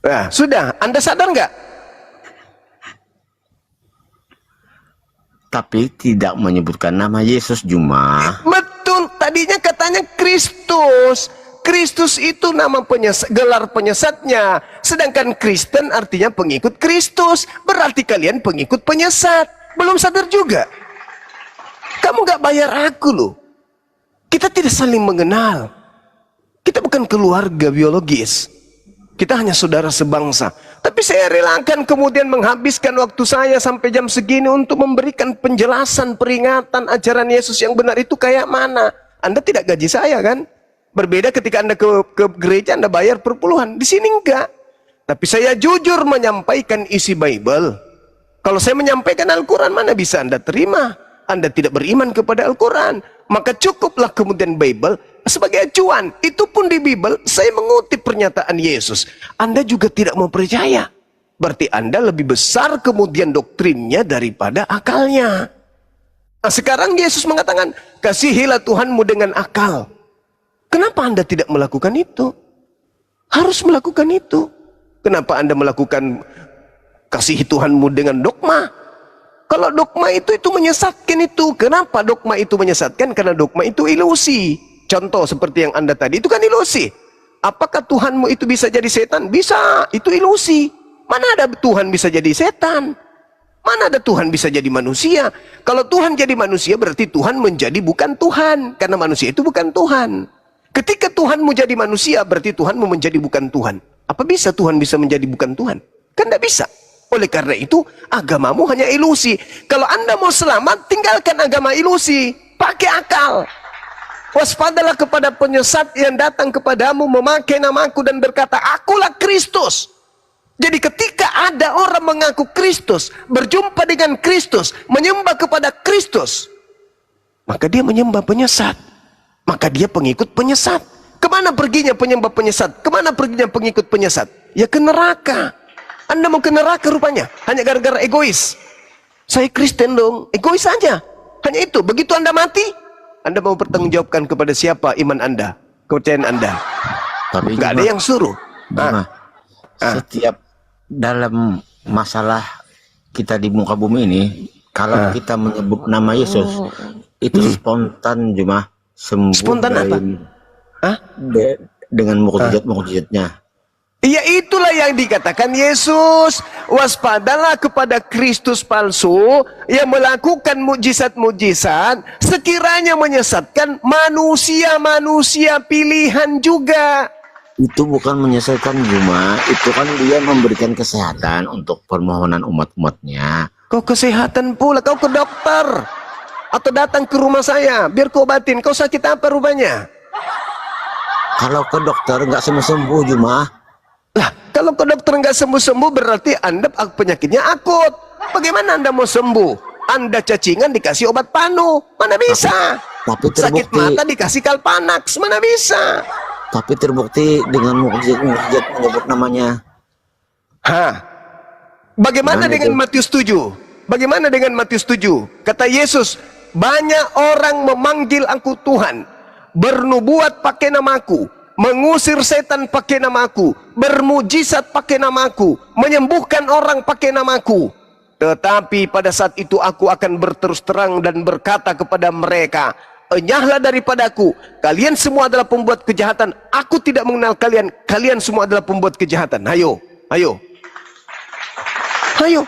Nah, sudah. Anda sadar nggak? Tapi tidak menyebutkan nama Yesus, Juma. Betul. Tadinya katanya Kristus. Kristus itu nama gelar penyesatnya. Sedangkan Kristen artinya pengikut Kristus. Berarti kalian pengikut penyesat. Belum sadar juga. Kamu nggak bayar aku loh. Kita tidak saling mengenal. Kita bukan keluarga biologis. Kita hanya saudara sebangsa. Tapi saya relakan kemudian menghabiskan waktu saya sampai jam segini untuk memberikan penjelasan, peringatan, ajaran Yesus yang benar itu kayak mana. Anda tidak gaji saya kan? Berbeda ketika Anda ke gereja, Anda bayar per puluhan. Di sini enggak. Tapi saya jujur menyampaikan isi Bible. Kalau saya menyampaikan Al-Quran, mana bisa Anda terima? Anda tidak beriman kepada Al-Quran. Maka cukuplah kemudian Bible sebagai acuan. Itu pun di Bible saya mengutip pernyataan Yesus. Anda juga tidak mau percaya. Berarti Anda lebih besar kemudian doktrinnya daripada akalnya. Nah, sekarang Yesus mengatakan, kasihilah Tuhanmu dengan akal. Kenapa Anda tidak melakukan itu? Harus melakukan itu. Kenapa Anda melakukan kasihi Tuhanmu dengan dogma? Kalau dogma itu menyesatkan itu. Kenapa dogma itu menyesatkan? Karena dogma itu ilusi. Contoh seperti yang Anda tadi, itu kan ilusi. Apakah Tuhanmu itu bisa jadi setan? Bisa, itu ilusi. Mana ada Tuhan bisa jadi setan? Mana ada Tuhan bisa jadi manusia? Kalau Tuhan jadi manusia berarti Tuhan menjadi bukan Tuhan. Karena manusia itu bukan Tuhan. Ketika Tuhanmu jadi manusia berarti Tuhanmu menjadi bukan Tuhan. Apa bisa Tuhan bisa menjadi bukan Tuhan? Kan tidak bisa. Oleh karena itu, agamamu hanya ilusi. Kalau Anda mau selamat, tinggalkan agama ilusi. Pakai akal. Waspadalah kepada penyesat yang datang kepadamu memakai namaku dan berkata, akulah Kristus. Jadi ketika ada orang mengaku Kristus, berjumpa dengan Kristus, menyembah kepada Kristus, maka dia menyembah penyesat. Maka dia pengikut penyesat. Kemana perginya penyembah penyesat? Kemana perginya pengikut penyesat? Ya ke neraka. Anda mau ke neraka rupanya, hanya gara-gara egois. Saya Kristen dong, egois saja. Hanya itu, begitu Anda mati, Anda mau bertanggungjawabkan kepada siapa iman Anda, kepercayaan Anda. Tapi nggak ada yang suruh. Setiap dalam masalah kita di muka bumi ini, kalau kita menyebut nama Yesus, itu spontan cuma sembuh. Spontan apa? Dengan mukjizat-mukjizatnya. Iya, itulah yang dikatakan Yesus. Waspadalah kepada Kristus palsu yang melakukan mukjizat-mukjizat sekiranya menyesatkan manusia-manusia pilihan juga. Itu bukan menyelesaikan Juma, itu kan dia memberikan kesehatan untuk permohonan umat-umatnya. Kau kesehatan pula, kau ke dokter atau datang ke rumah saya biar kau obatin. Kau sakit apa rupanya? Kalau ke dokter nggak sembuh Juma. Lah, kalau ke dokter nggak sembuh-sembuh berarti Anda penyakitnya akut. Bagaimana Anda mau sembuh? Anda cacingan dikasih obat panu, mana bisa? Tapi sakit mata dikasih Kalpanax, mana bisa? Tapi terbukti dengan mukjizat menyebut namanya. Bagaimana dengan Matius 7? Bagaimana dengan Matius 7? Kata Yesus, banyak orang memanggil aku Tuhan, bernubuat pakai namaku, mengusir setan pakai namaku, bermujizat pakai namaku, menyembuhkan orang pakai namaku. Tetapi pada saat itu aku akan berterus terang dan berkata kepada mereka, enyahlah daripadaku, kalian semua adalah pembuat kejahatan. Aku tidak mengenal kalian, kalian semua adalah pembuat kejahatan. Hayo, hayo, hayo.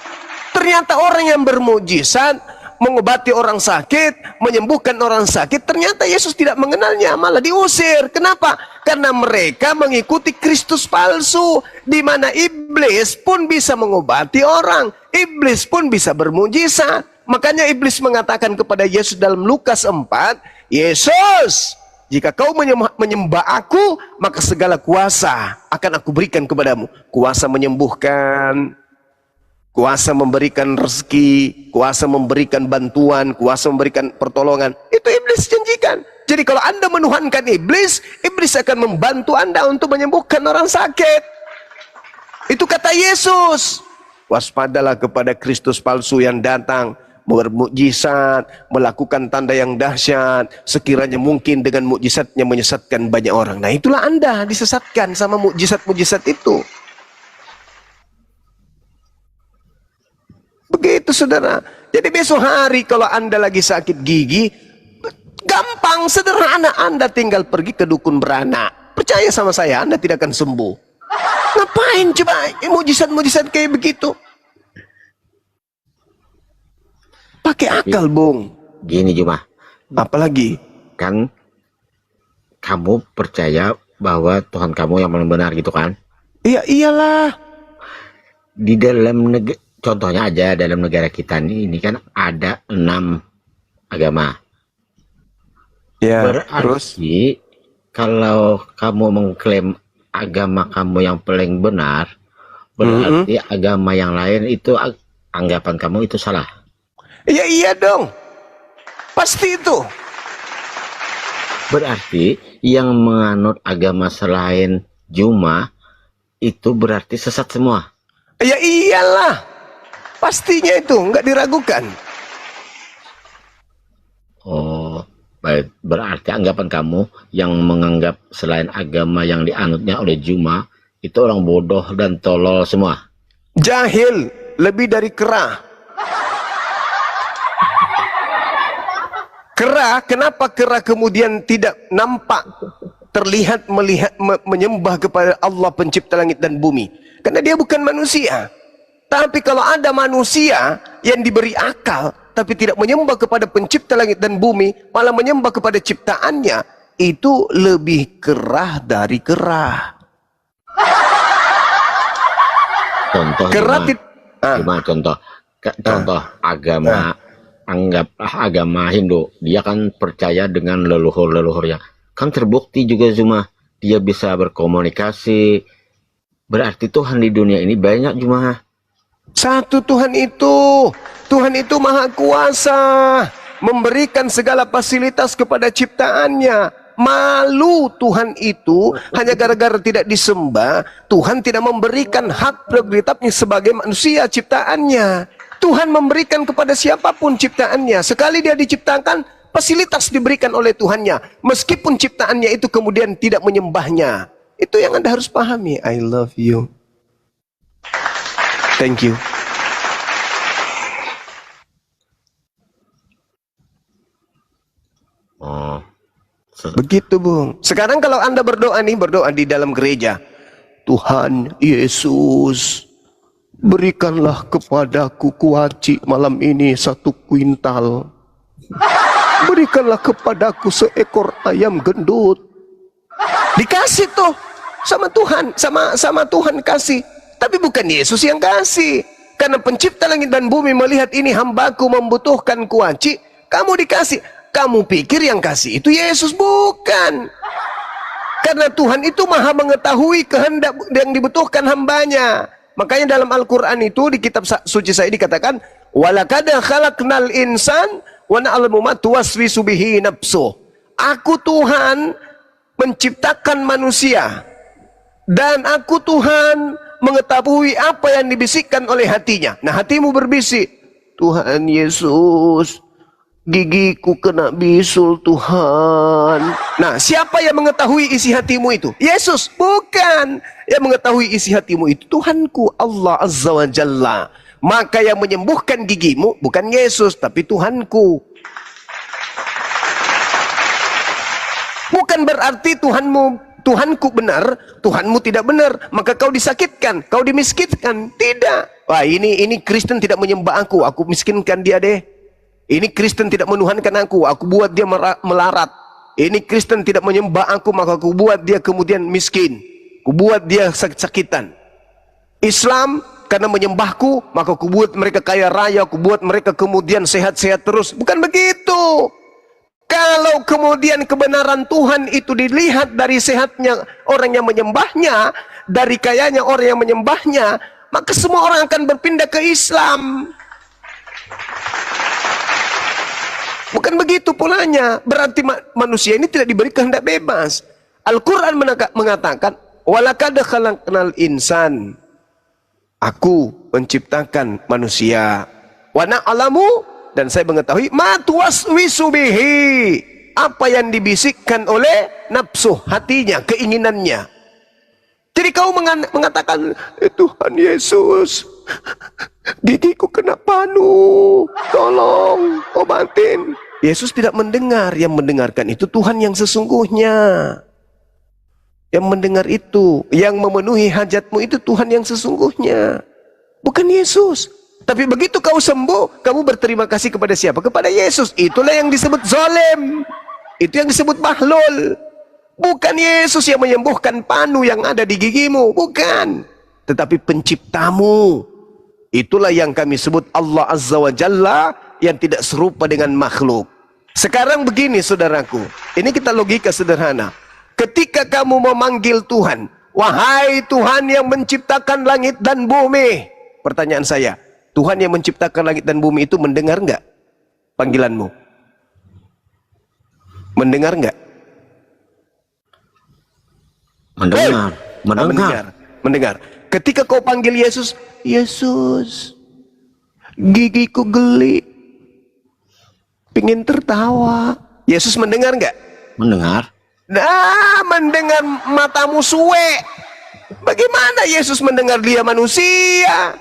Ternyata orang yang bermujizat, mengobati orang sakit, menyembuhkan orang sakit, ternyata Yesus tidak mengenalnya, malah diusir. Kenapa? Karena mereka mengikuti Kristus palsu, di mana iblis pun bisa mengobati orang, iblis pun bisa bermujizat. Makanya iblis mengatakan kepada Yesus dalam Lukas 4, Yesus, Jika kau menyembah aku, maka segala kuasa akan aku berikan kepadamu. Kuasa menyembuhkan, kuasa memberikan rezeki, kuasa memberikan bantuan, kuasa memberikan pertolongan. Itu iblis janjikan. Jadi kalau anda menuhankan iblis, iblis akan membantu anda untuk menyembuhkan orang sakit. Itu kata Yesus. Waspadalah kepada Kristus palsu yang datang, bermukjizat, melakukan tanda yang dahsyat, sekiranya mungkin dengan mukjizatnya menyesatkan banyak orang. Nah itulah anda disesatkan sama mukjizat-mukjizat itu. Begitu saudara. Jadi besok hari kalau anda lagi sakit gigi, gampang, sederhana, anda tinggal pergi ke dukun beranak. Percaya sama saya, anda tidak akan sembuh. Ngapain coba mujizat-mujizat kayak begitu? Pakai akal, Bung. Gini Juma, Apalagi? kan kamu percaya bahwa Tuhan kamu yang paling benar gitu kan? Iya iyalah. Di dalam contohnya aja dalam negara kita ini kan ada 6 agama. Ya, terus? Berarti kalau kamu mengklaim agama kamu yang paling benar, berarti agama yang lain itu anggapan kamu itu salah. Iya iya dong. Pasti itu. Berarti yang menganut agama selain Juma itu berarti sesat semua. Ya iyalah. Pastinya itu, nggak diragukan. Oh, baik. Berarti anggapan kamu yang menganggap selain agama yang dianutnya oleh Juma itu orang bodoh dan tolol semua. Jahil, lebih dari kera. Kera, kenapa kera kemudian tidak nampak, terlihat, menyembah kepada Allah pencipta langit dan bumi? Karena dia bukan manusia. Tapi kalau ada manusia yang diberi akal, tapi tidak menyembah kepada pencipta langit dan bumi, malah menyembah kepada ciptaannya, itu lebih kera dari kera. Contoh Kera Juma, contoh agama, anggaplah agama Hindu, dia kan percaya dengan leluhur-leluhurnya. Kan terbukti juga Juma, dia bisa berkomunikasi. Berarti Tuhan di dunia ini banyak Juma. Satu Tuhan itu maha kuasa, memberikan segala fasilitas kepada ciptaannya. Malu Tuhan itu hanya gara-gara tidak disembah, Tuhan tidak memberikan hak prerogatifnya sebagai manusia ciptaannya. Tuhan memberikan kepada siapapun ciptaannya. Sekali dia diciptakan, fasilitas diberikan oleh Tuhannya, meskipun ciptaannya itu kemudian tidak menyembahnya. Itu yang Anda harus pahami. I love you. Thank you. Oh, Begitu, Bung. Sekarang kalau Anda berdoa di dalam gereja. Tuhan Yesus, berikanlah kepadaku kuaci malam ini 1 kuintal. Berikanlah kepadaku seekor ayam gendut. Dikasih tuh sama Tuhan, sama Tuhan kasih. Tapi bukan Yesus yang kasih. Karena pencipta langit dan bumi melihat ini hambaku membutuhkan kuaci, kamu dikasih. Kamu pikir yang kasih itu Yesus? Bukan. Karena Tuhan itu maha mengetahui kehendak yang dibutuhkan hambanya. Makanya dalam Al-Quran itu, di kitab suci saya dikatakan, walaqad khalaqnal insan wa na'lamu ma tuwaswisu bihi nafsuh. Aku Tuhan menciptakan manusia, dan aku Tuhan mengetahui apa yang dibisikkan oleh hatinya. Nah, hatimu berbisik, Tuhan Yesus, gigiku kena bisul Tuhan. Nah, siapa yang mengetahui isi hatimu itu? Yesus? Bukan. Yang mengetahui isi hatimu itu Tuhanku, Allah Azza wa Jalla. Maka yang menyembuhkan gigimu bukan Yesus, tapi Tuhanku. Bukan berarti Tuhanku benar, Tuhanmu tidak benar, maka kau disakitkan, kau dimiskinkan. Tidak. Wah, ini Kristen tidak menyembah aku miskinkan dia deh. Ini Kristen tidak menuhankan aku buat dia melarat. Ini Kristen tidak menyembah aku, maka aku buat dia kemudian miskin. Aku buat dia sakit-sakitan. Islam karena menyembahku, maka aku buat mereka kaya raya, aku buat mereka kemudian sehat-sehat terus. Bukan begitu. Kalau kemudian kebenaran Tuhan itu dilihat dari sehatnya orang yang menyembahnya, dari kayanya orang yang menyembahnya, maka semua orang akan berpindah ke Islam. Bukan begitu polanya. Berarti manusia ini tidak diberi kehendak bebas. Al-Quran mengatakan, walaqad khalaqnal insan. Aku menciptakan manusia. Wa na'lamu, dan saya mengetahui ma tuwaswisu bihi, apa yang dibisikkan oleh nafsu hatinya, keinginannya. Jadi kau mengatakan, Tuhan Yesus, gigiku kena panu, tolong obatin. Yesus tidak mendengar. Yang mendengarkan itu Tuhan yang sesungguhnya. Yang mendengar itu, yang memenuhi hajatmu itu Tuhan yang sesungguhnya, bukan Yesus. Tapi begitu kau sembuh, kamu berterima kasih kepada siapa? Kepada Yesus. Itulah yang disebut zalim. Itu yang disebut bahlul. Bukan Yesus yang menyembuhkan panu yang ada di gigimu, bukan. Tetapi penciptamu. Itulah yang kami sebut Allah Azza wa Jalla, yang tidak serupa dengan makhluk. Sekarang begini saudaraku, ini kita logika sederhana. Ketika kamu memanggil Tuhan, wahai Tuhan yang menciptakan langit dan bumi. Pertanyaan saya, Tuhan yang menciptakan langit dan bumi itu mendengar enggak panggilanmu? Mendengar enggak? Mendengar. Mendengar. Mendengar. Ketika kau panggil Yesus, Yesus, gigiku geli, pingin tertawa. Yesus mendengar enggak? Mendengar. Nah, mendengar matamu suwe. Bagaimana Yesus mendengar? Dia manusia.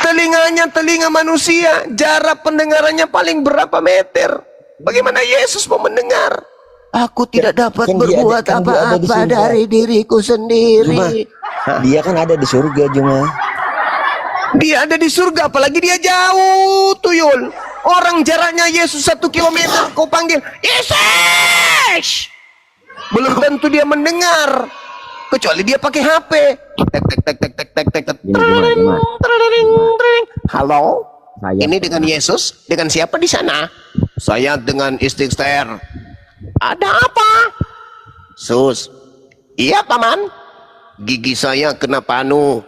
Telinganya telinga manusia. Jarak pendengarannya paling berapa meter? Bagaimana Yesus mau mendengar? Aku tidak dapat berbuat apa-apa dari diriku sendiri. Dia kan ada di surga, Juma. Dia ada di surga, apalagi dia jauh, tuyul. Orang jaraknya Yesus 1 kilometer, kau panggil Yesus, belum tentu dia mendengar, kecuali dia pakai HP. Tek tek tek tek tek tek tek tek. Halo, ini dengan Yesus, dengan siapa di sana? Saya dengan istri Esther. Ada apa? Sus, iya paman, gigi saya kena panu.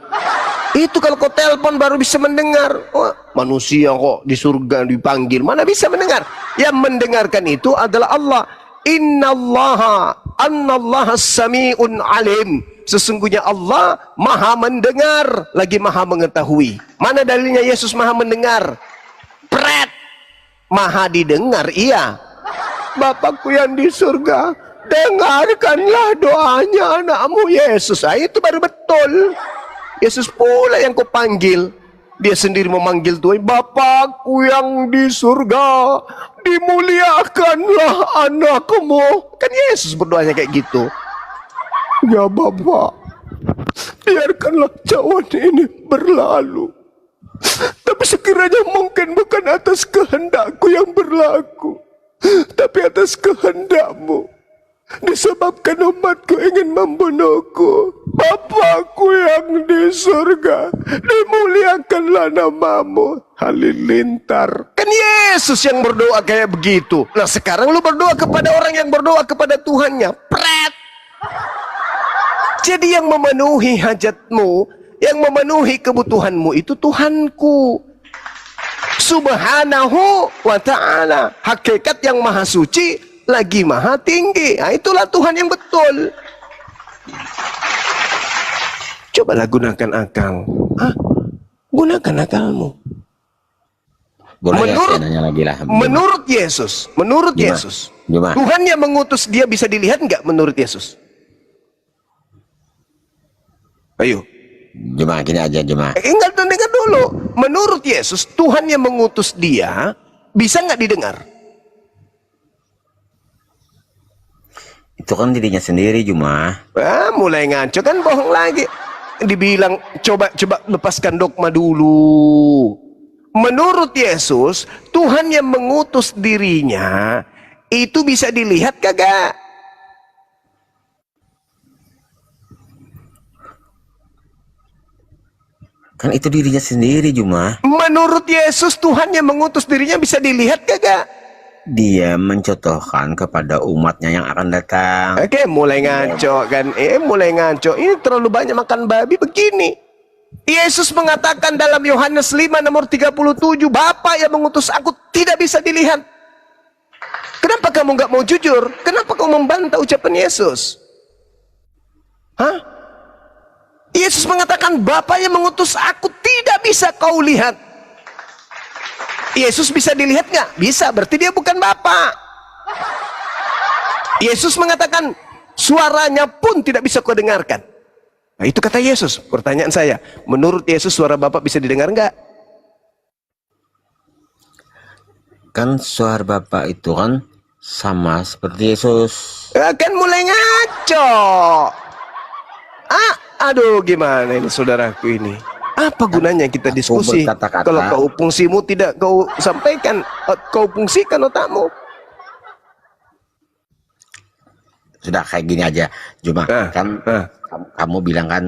Itu kalau kau telepon baru bisa mendengar. Oh, manusia kok di surga dipanggil, mana bisa mendengar? Yang mendengarkan itu adalah Allah. Annallaha sami'un alim. Sesungguhnya Allah maha mendengar, lagi maha mengetahui. Mana dalilnya Yesus maha mendengar? Pret. Maha didengar, iya. Bapakku yang di surga, dengarkanlah doanya anakmu Yesus. Itu baru betul. Yesus pula yang kau panggil. Dia sendiri memanggil Tuhan, Bapakku yang di surga, dimuliakanlah anakmu. Kan Yesus berdoanya kayak gitu. Ya Bapa, biarkanlah cawan ini berlalu. Tapi sekiranya mungkin bukan atas kehendakku yang berlaku, tapi atas kehendakmu. Disebabkan umatku ingin membunuhku, Bapakku yang di surga, dimuliakanlah namamu. Halilintar. Kan Yesus yang berdoa kayak begitu. Nah sekarang lu berdoa kepada orang yang berdoa kepada Tuhannya. Pret. Jadi yang memenuhi hajatmu, yang memenuhi kebutuhanmu itu Tuhanku Subhanahu wa ta'ala. Hakikat yang maha suci lagi maha tinggi. Nah, itulah Tuhan yang betul. Cobalah gunakan akal. Hah? Gunakan akalmu. Boleh Menurut, ya, nanya lagi lah. menurut Yesus, Yesus, Tuhan yang mengutus dia bisa dilihat nggak menurut Yesus? Ayo. Cuma gini aja, cuma. Enggak, dengar dulu. Menurut Yesus, Tuhan yang mengutus dia bisa nggak didengar? Itu kan dirinya sendiri, cuma. Mulai ngaco kan, bohong lagi. Dibilang coba lepaskan dogma dulu. Menurut Yesus, Tuhan yang mengutus dirinya itu bisa dilihat kagak? Kan itu dirinya sendiri, cuma. Menurut Yesus, Tuhan yang mengutus dirinya bisa dilihat kagak? dia mencontohkan kepada umatnya yang akan datang. Oke, mulai ngaco kan? Mulai ngaco. Ini terlalu banyak makan babi begini. Yesus mengatakan dalam Yohanes 5 nomor 37, Bapa yang mengutus aku tidak bisa dilihat. Kenapa kamu nggak mau jujur? Kenapa kamu membantah ucapan Yesus? Hah? Yesus mengatakan Bapa yang mengutus aku tidak bisa kau lihat. Yesus bisa dilihat nggak? Bisa, berarti dia bukan Bapa. Yesus mengatakan suaranya pun tidak bisa kau dengarkan. Nah, itu kata Yesus. Pertanyaan saya, menurut Yesus suara Bapa bisa didengar nggak? Kan suara Bapak itu kan sama seperti Yesus. Kan mulai ngaco. Aduh, gimana ini saudaraku ini? Apa gunanya kita diskusi berkata-kata. kalau kau fungsimu tidak kau sampaikan, kau fungsikan otakmu? Sudah kayak gini aja, cuma kan kamu bilang kan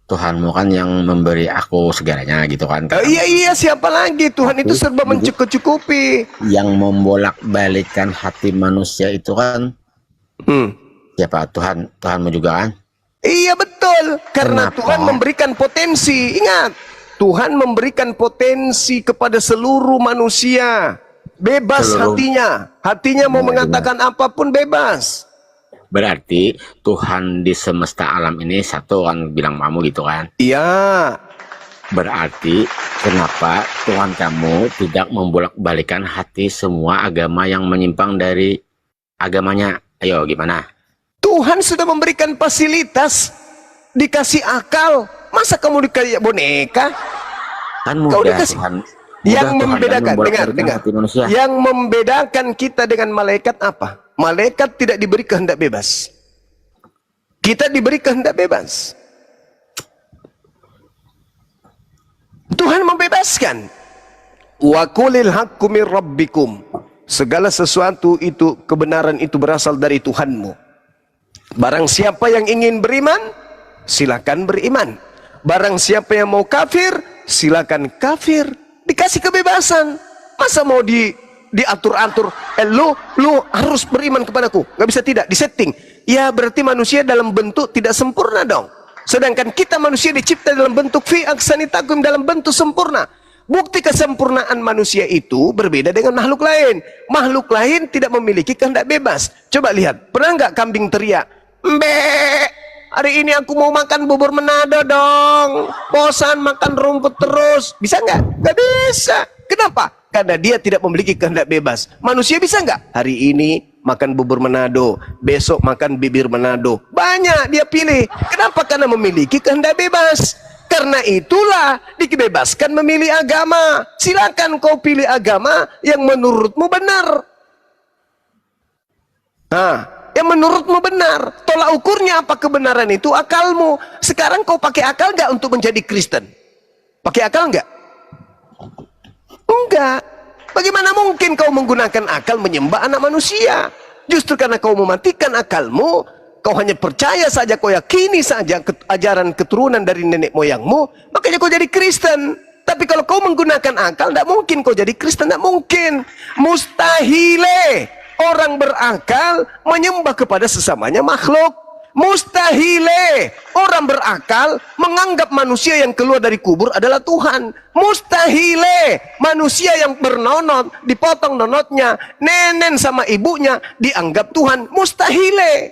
Tuhanmu kan yang memberi aku segalanya gitu kan. Iya, siapa lagi? Tuhan itu serba mencukupi. Yang membolak-balikkan hati manusia itu kan siapa? Tuhanmu juga kan? Iya betul, karena Kenapa? Tuhan memberikan potensi. Ingat, Tuhan memberikan potensi kepada seluruh manusia. Bebas hatinya mau mengatakan apapun bebas. Berarti Tuhan di semesta alam ini satu kan, bilang kamu gitu kan? Iya. Berarti kenapa Tuhan kamu tidak membolak-balikan hati semua agama yang menyimpang dari agamanya? Ayo gimana? Tuhan sudah memberikan fasilitas, dikasih akal. Masa kamu dikasih boneka? Kan Kau mudah dikasih. Tuhan. Yang Mudah Tuhan membedakan, membolak-balikan dengar. hati manusia. Yang membedakan kita dengan malaikat apa? Malaikat tidak diberi kehendak bebas. Kita diberi kehendak bebas. Tuhan membebaskan. Wa qulil haqqu mir rabbikum. Segala sesuatu itu, kebenaran itu berasal dari Tuhanmu. Barang siapa yang ingin beriman, silakan beriman. Barang siapa yang mau kafir, silakan kafir. Dikasih kebebasan. Masa mau diatur-atur? Lu harus beriman kepadaku. Nggak bisa tidak, disetting. Ya berarti manusia dalam bentuk tidak sempurna dong. Sedangkan kita manusia dicipta dalam bentuk fi aksani takum, dalam bentuk sempurna. Bukti kesempurnaan manusia itu berbeda dengan makhluk lain. Makhluk lain tidak memiliki kehendak bebas. Coba lihat, pernah nggak kambing teriak, "Mbe, hari ini aku mau makan bubur Manado dong. Bosan makan rumput terus." Bisa nggak? Nggak bisa. Kenapa? Karena dia tidak memiliki kehendak bebas. Manusia bisa nggak? Hari ini makan bubur Manado, besok makan bibir Manado. Banyak dia pilih. Kenapa? Karena memiliki kehendak bebas. Karena itulah dibebaskan memilih agama. Silakan kau pilih agama yang menurutmu benar. Yang menurutmu benar. Tolak ukurnya apa kebenaran itu? Akalmu. Sekarang kau pakai akal nggak untuk menjadi Kristen? Pakai akal nggak? Enggak. Bagaimana mungkin kau menggunakan akal menyembah anak manusia? Justru karena kau mematikan akalmu, kau hanya percaya saja, kau yakini saja ajaran keturunan dari nenek moyangmu, makanya kau jadi Kristen. Tapi kalau kau menggunakan akal, tidak mungkin kau jadi Kristen, tidak mungkin. Mustahile orang berakal menyembah kepada sesamanya makhluk. Mustahile orang berakal menganggap manusia yang keluar dari kubur adalah Tuhan. Mustahile manusia yang bernonot, dipotong nonotnya, nenen sama ibunya dianggap Tuhan. Mustahile.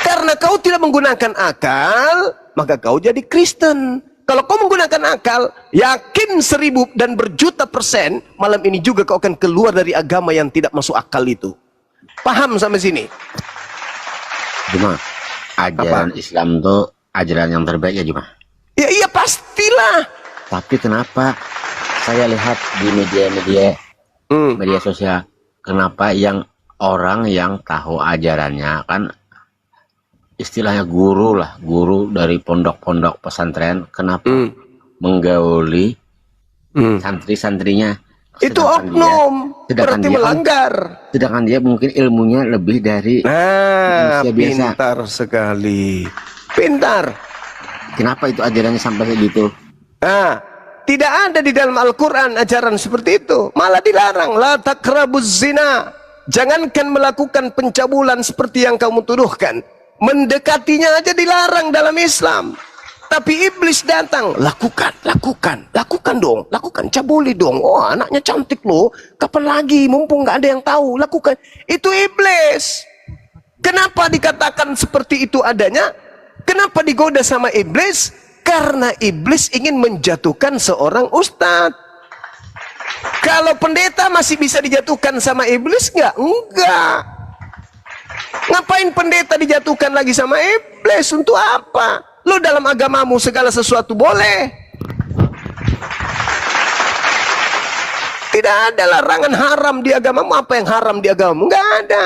Karena kau tidak menggunakan akal, maka kau jadi Kristen. Kalau kau menggunakan akal, yakin 1000 dan berjuta%, malam ini juga kau akan keluar dari agama yang tidak masuk akal itu. Paham sampai sini? Cuma ajaran Islam tuh ajaran yang terbaik ya Cuma. Ya iya pastilah. Tapi kenapa saya lihat di media sosial, kenapa yang orang yang tahu ajarannya kan istilahnya guru dari pondok-pondok pesantren, kenapa menggauli santri-santrinya? Itu oknum, berarti melanggar. Sedangkan dia mungkin ilmunya lebih dari manusia biasa. Pintar sekali. Pintar. Kenapa itu ajarannya sampai segitu? Tidak ada di dalam Al-Quran ajaran seperti itu. Malah dilarang. La taqrabuz zina. Jangankan melakukan pencabulan seperti yang kamu tuduhkan. Mendekatinya aja dilarang dalam Islam. Tapi iblis datang, lakukan dong, lakukan, cabuli dong. Oh, anaknya cantik loh, kapan lagi, mumpung nggak ada yang tahu, lakukan. Itu iblis. Kenapa dikatakan seperti itu adanya? Kenapa digoda sama iblis? Karena iblis ingin menjatuhkan seorang ustadz. Kalau pendeta masih bisa dijatuhkan sama iblis nggak? Enggak. Ngapain pendeta dijatuhkan lagi sama iblis? Untuk apa? Lu dalam agamamu segala sesuatu boleh. Tidak ada larangan haram di agamamu. Apa yang haram di agamamu? Enggak ada.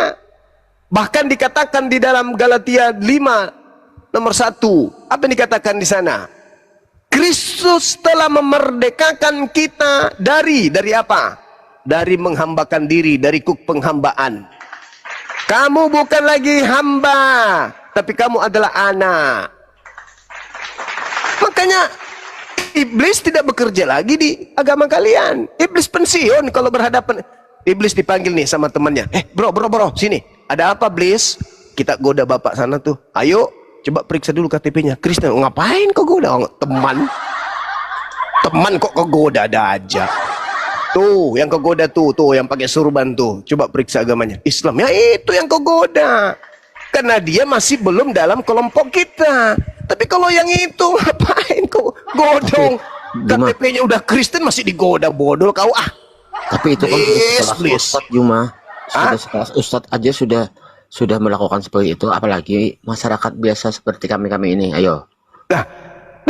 Bahkan dikatakan di dalam Galatia 5 nomor 1. Apa yang dikatakan di sana? Kristus telah memerdekakan kita dari apa? Dari menghambakan diri, dari kuk penghambaan. Kamu bukan lagi hamba, tapi kamu adalah anak. Makanya iblis tidak bekerja lagi di agama kalian. Iblis pensiun kalau berhadapan. Iblis dipanggil nih sama temannya. Bro, sini. Ada apa, Iblis? Kita goda bapak sana tuh. Ayo, coba periksa dulu KTP-nya. Kristen, ngapain kau goda? Teman kok kau goda ada aja. Tuh, yang kau goda tuh, yang pakai surban tuh. Coba periksa agamanya. Islam, ya itu yang kau goda. Karena dia masih belum dalam kelompok kita. Tapi kalau yang itu ngapain kau godong? KTP-nya udah Kristen masih digoda, bodoh kau ah. Tapi itu kan Ustadz Juma. Sudah Ustadz aja sudah melakukan seperti itu, apalagi masyarakat biasa seperti kami ini. Ayo. Nah,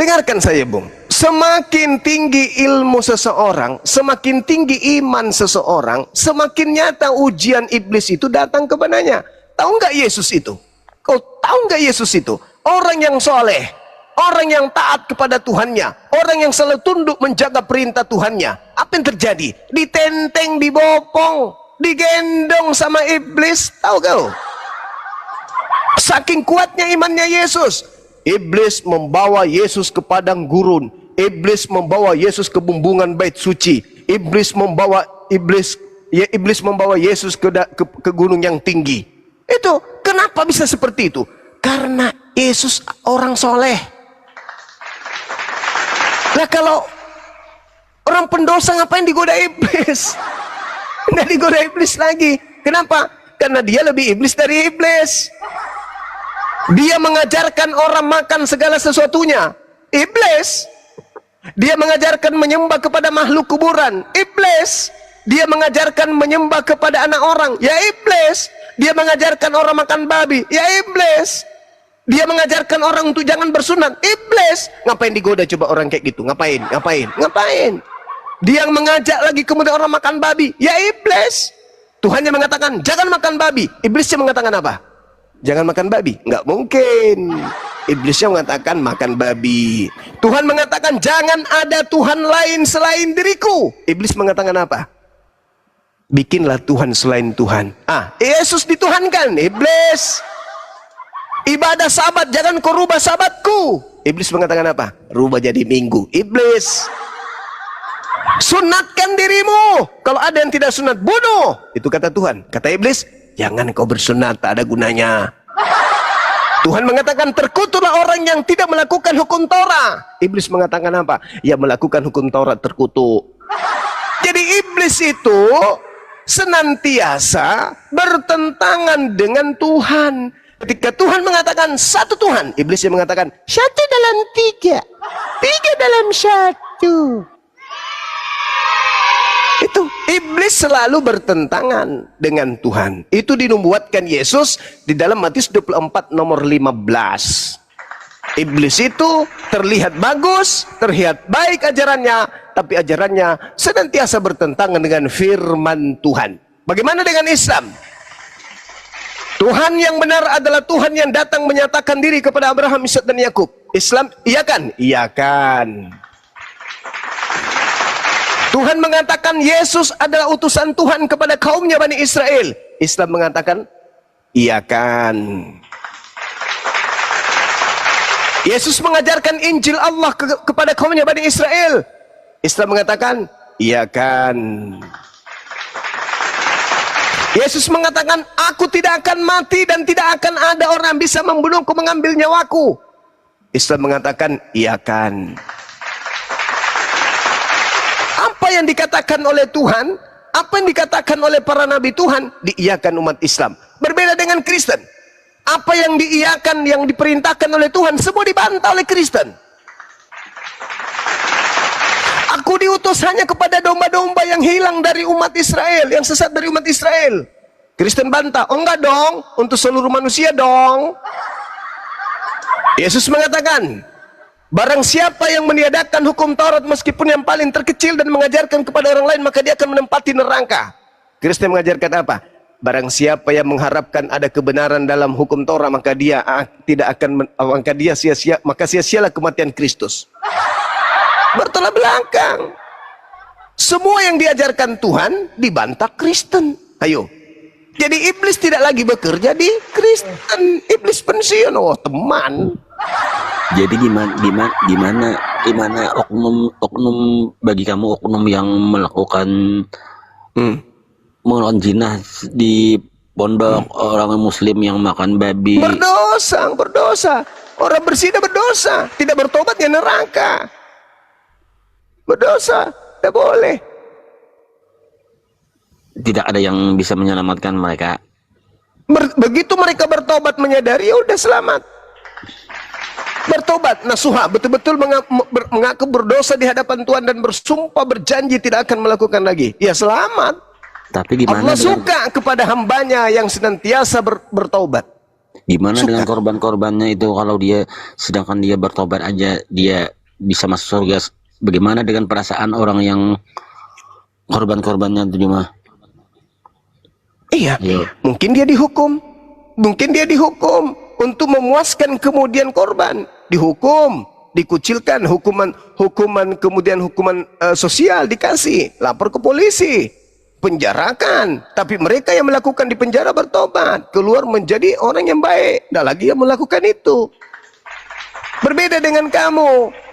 dengarkan saya, Bung. Semakin tinggi ilmu seseorang, semakin tinggi iman seseorang, semakin nyata ujian iblis itu datang kepadanya. Tahu nggak Yesus itu? Kau tahu nggak Yesus itu? Orang yang soleh, orang yang taat kepada Tuhannya, orang yang selalu tunduk menjaga perintah Tuhannya. Apa yang terjadi? Ditenteng, dibopong, digendong sama iblis. Tahu kau? Saking kuatnya imannya Yesus. Iblis membawa Yesus ke padang gurun. Iblis membawa Yesus ke bumbungan bait suci. Iblis membawa Yesus ke gunung yang tinggi. Itu kenapa bisa seperti itu? Karena Yesus orang soleh. Nah, kalau orang pendosa ngapain digoda iblis? Nggak digoda iblis lagi. Kenapa? Karena dia lebih iblis dari iblis. Dia mengajarkan orang makan segala sesuatunya. Iblis. Dia mengajarkan menyembah kepada makhluk kuburan. Iblis. Dia mengajarkan menyembah kepada anak orang. Ya iblis. Dia mengajarkan orang makan babi. Ya iblis. Dia mengajarkan orang untuk jangan bersunat. Iblis. Ngapain digoda coba orang kayak gitu? Ngapain? Dia yang mengajak lagi kemudian orang makan babi. Ya iblis. Tuhannya mengatakan jangan makan babi. Iblisnya mengatakan apa? Jangan makan babi. Nggak mungkin. Iblisnya mengatakan makan babi. Tuhan mengatakan jangan ada Tuhan lain selain diriku. Iblis mengatakan apa? Bikinlah Tuhan selain Tuhan. Yesus dituhankan. Iblis. Ibadah sabat, jangan kau rubah sabatku. Iblis mengatakan apa? Rubah jadi minggu. Iblis. Sunatkan dirimu. Kalau ada yang tidak sunat, bunuh. Itu kata Tuhan. Kata iblis, jangan kau bersunat, tak ada gunanya. Tuhan mengatakan terkutuklah orang yang tidak melakukan hukum Taurat. Iblis mengatakan apa? Ya, melakukan hukum Taurat terkutuk. Jadi iblis itu senantiasa bertentangan dengan Tuhan. Ketika Tuhan mengatakan satu Tuhan, iblis yang mengatakan satu dalam tiga, tiga dalam satu. Itu iblis selalu bertentangan dengan Tuhan. Itu dinubuatkan Yesus di dalam Matius 24 nomor 15. Iblis itu terlihat bagus, terlihat baik ajarannya, tapi ajarannya senantiasa bertentangan dengan firman Tuhan. Bagaimana dengan Islam? Tuhan yang benar adalah Tuhan yang datang menyatakan diri kepada Abraham, Ishak dan Yakub. Islam, iya kan? Iya kan. Tuhan mengatakan Yesus adalah utusan Tuhan kepada kaumnya Bani Israel. Islam mengatakan, iya kan. Yesus mengajarkan Injil Allah kepada kaumnya Bani Israel. Islam mengatakan, iya kan. Yesus mengatakan, aku tidak akan mati dan tidak akan ada orang bisa membunuhku, mengambil nyawaku. Islam mengatakan, iya kan. Apa yang dikatakan oleh Tuhan, apa yang dikatakan oleh para nabi Tuhan, diiyakan umat Islam. Berbeda dengan Kristen. Apa yang diiyakan, yang diperintahkan oleh Tuhan, semua dibantah oleh Kristen. Aku diutus hanya kepada domba-domba yang hilang dari umat Israel, yang sesat dari umat Israel. Kristen bantah, oh enggak dong, untuk seluruh manusia dong. Yesus mengatakan, barang siapa yang meniadakan hukum Taurat meskipun yang paling terkecil dan mengajarkan kepada orang lain, maka dia akan menempati neraka. Kristen mengajarkan apa? Barang siapa yang mengharapkan ada kebenaran dalam hukum Taurat, maka dia tidak akan, maka dia sia-sia, maka sia-sialah kematian Kristus. Bertolak belakang. Semua yang diajarkan Tuhan dibantah Kristen. Ayo. Jadi iblis tidak lagi bekerja di Kristen. Iblis pensiun. Oh teman. Jadi gimana oknum bagi kamu, oknum yang melakukan melakukan zina di pondok, orang muslim yang makan babi. Berdosa. Orang berzina berdosa. Tidak bertobat ya neraka. Berdosa, tidak boleh. Tidak ada yang bisa menyelamatkan mereka. Begitu mereka bertobat menyadari, ya udah selamat. Bertobat, nasuha, betul-betul mengaku berdosa di hadapan Tuhan dan bersumpah berjanji tidak akan melakukan lagi. Ya selamat. Tapi gimana Allah suka kepada hambanya yang senantiasa bertobat. Gimana Suka. dengan korban-korbannya itu, kalau dia sedangkan dia bertobat aja dia bisa masuk surga? Bagaimana dengan perasaan orang yang korban-korbannya itu cuma? Iya, Iya. mungkin dia dihukum untuk memuaskan kemudian korban, dihukum, dikucilkan, hukuman kemudian hukuman sosial dikasih, lapor ke polisi, penjarakan. Tapi mereka yang melakukan di penjara bertobat, keluar menjadi orang yang baik, tidak lagi yang melakukan itu. Berbeda dengan kamu.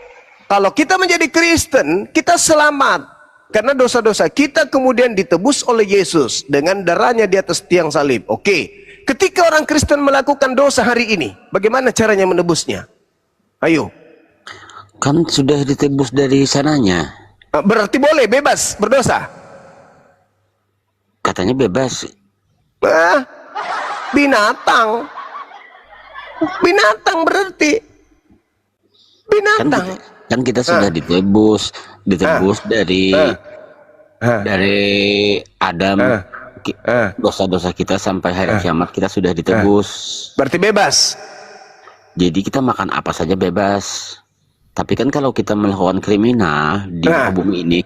Kalau kita menjadi Kristen, kita selamat. Karena dosa-dosa kita kemudian ditebus oleh Yesus dengan darahnya di atas tiang salib. Oke. Ketika orang Kristen melakukan dosa hari ini, bagaimana caranya menebusnya? Ayo. Kan sudah ditebus dari sananya. Berarti boleh bebas berdosa? Katanya bebas. Binatang. Binatang berarti. Binatang. Kan kita sudah ditebus dari Adam. Dosa-dosa kita sampai hari kiamat kita sudah ditebus. Berarti bebas. Jadi kita makan apa saja bebas. Tapi kan kalau kita melakukan kriminal di bumi ini,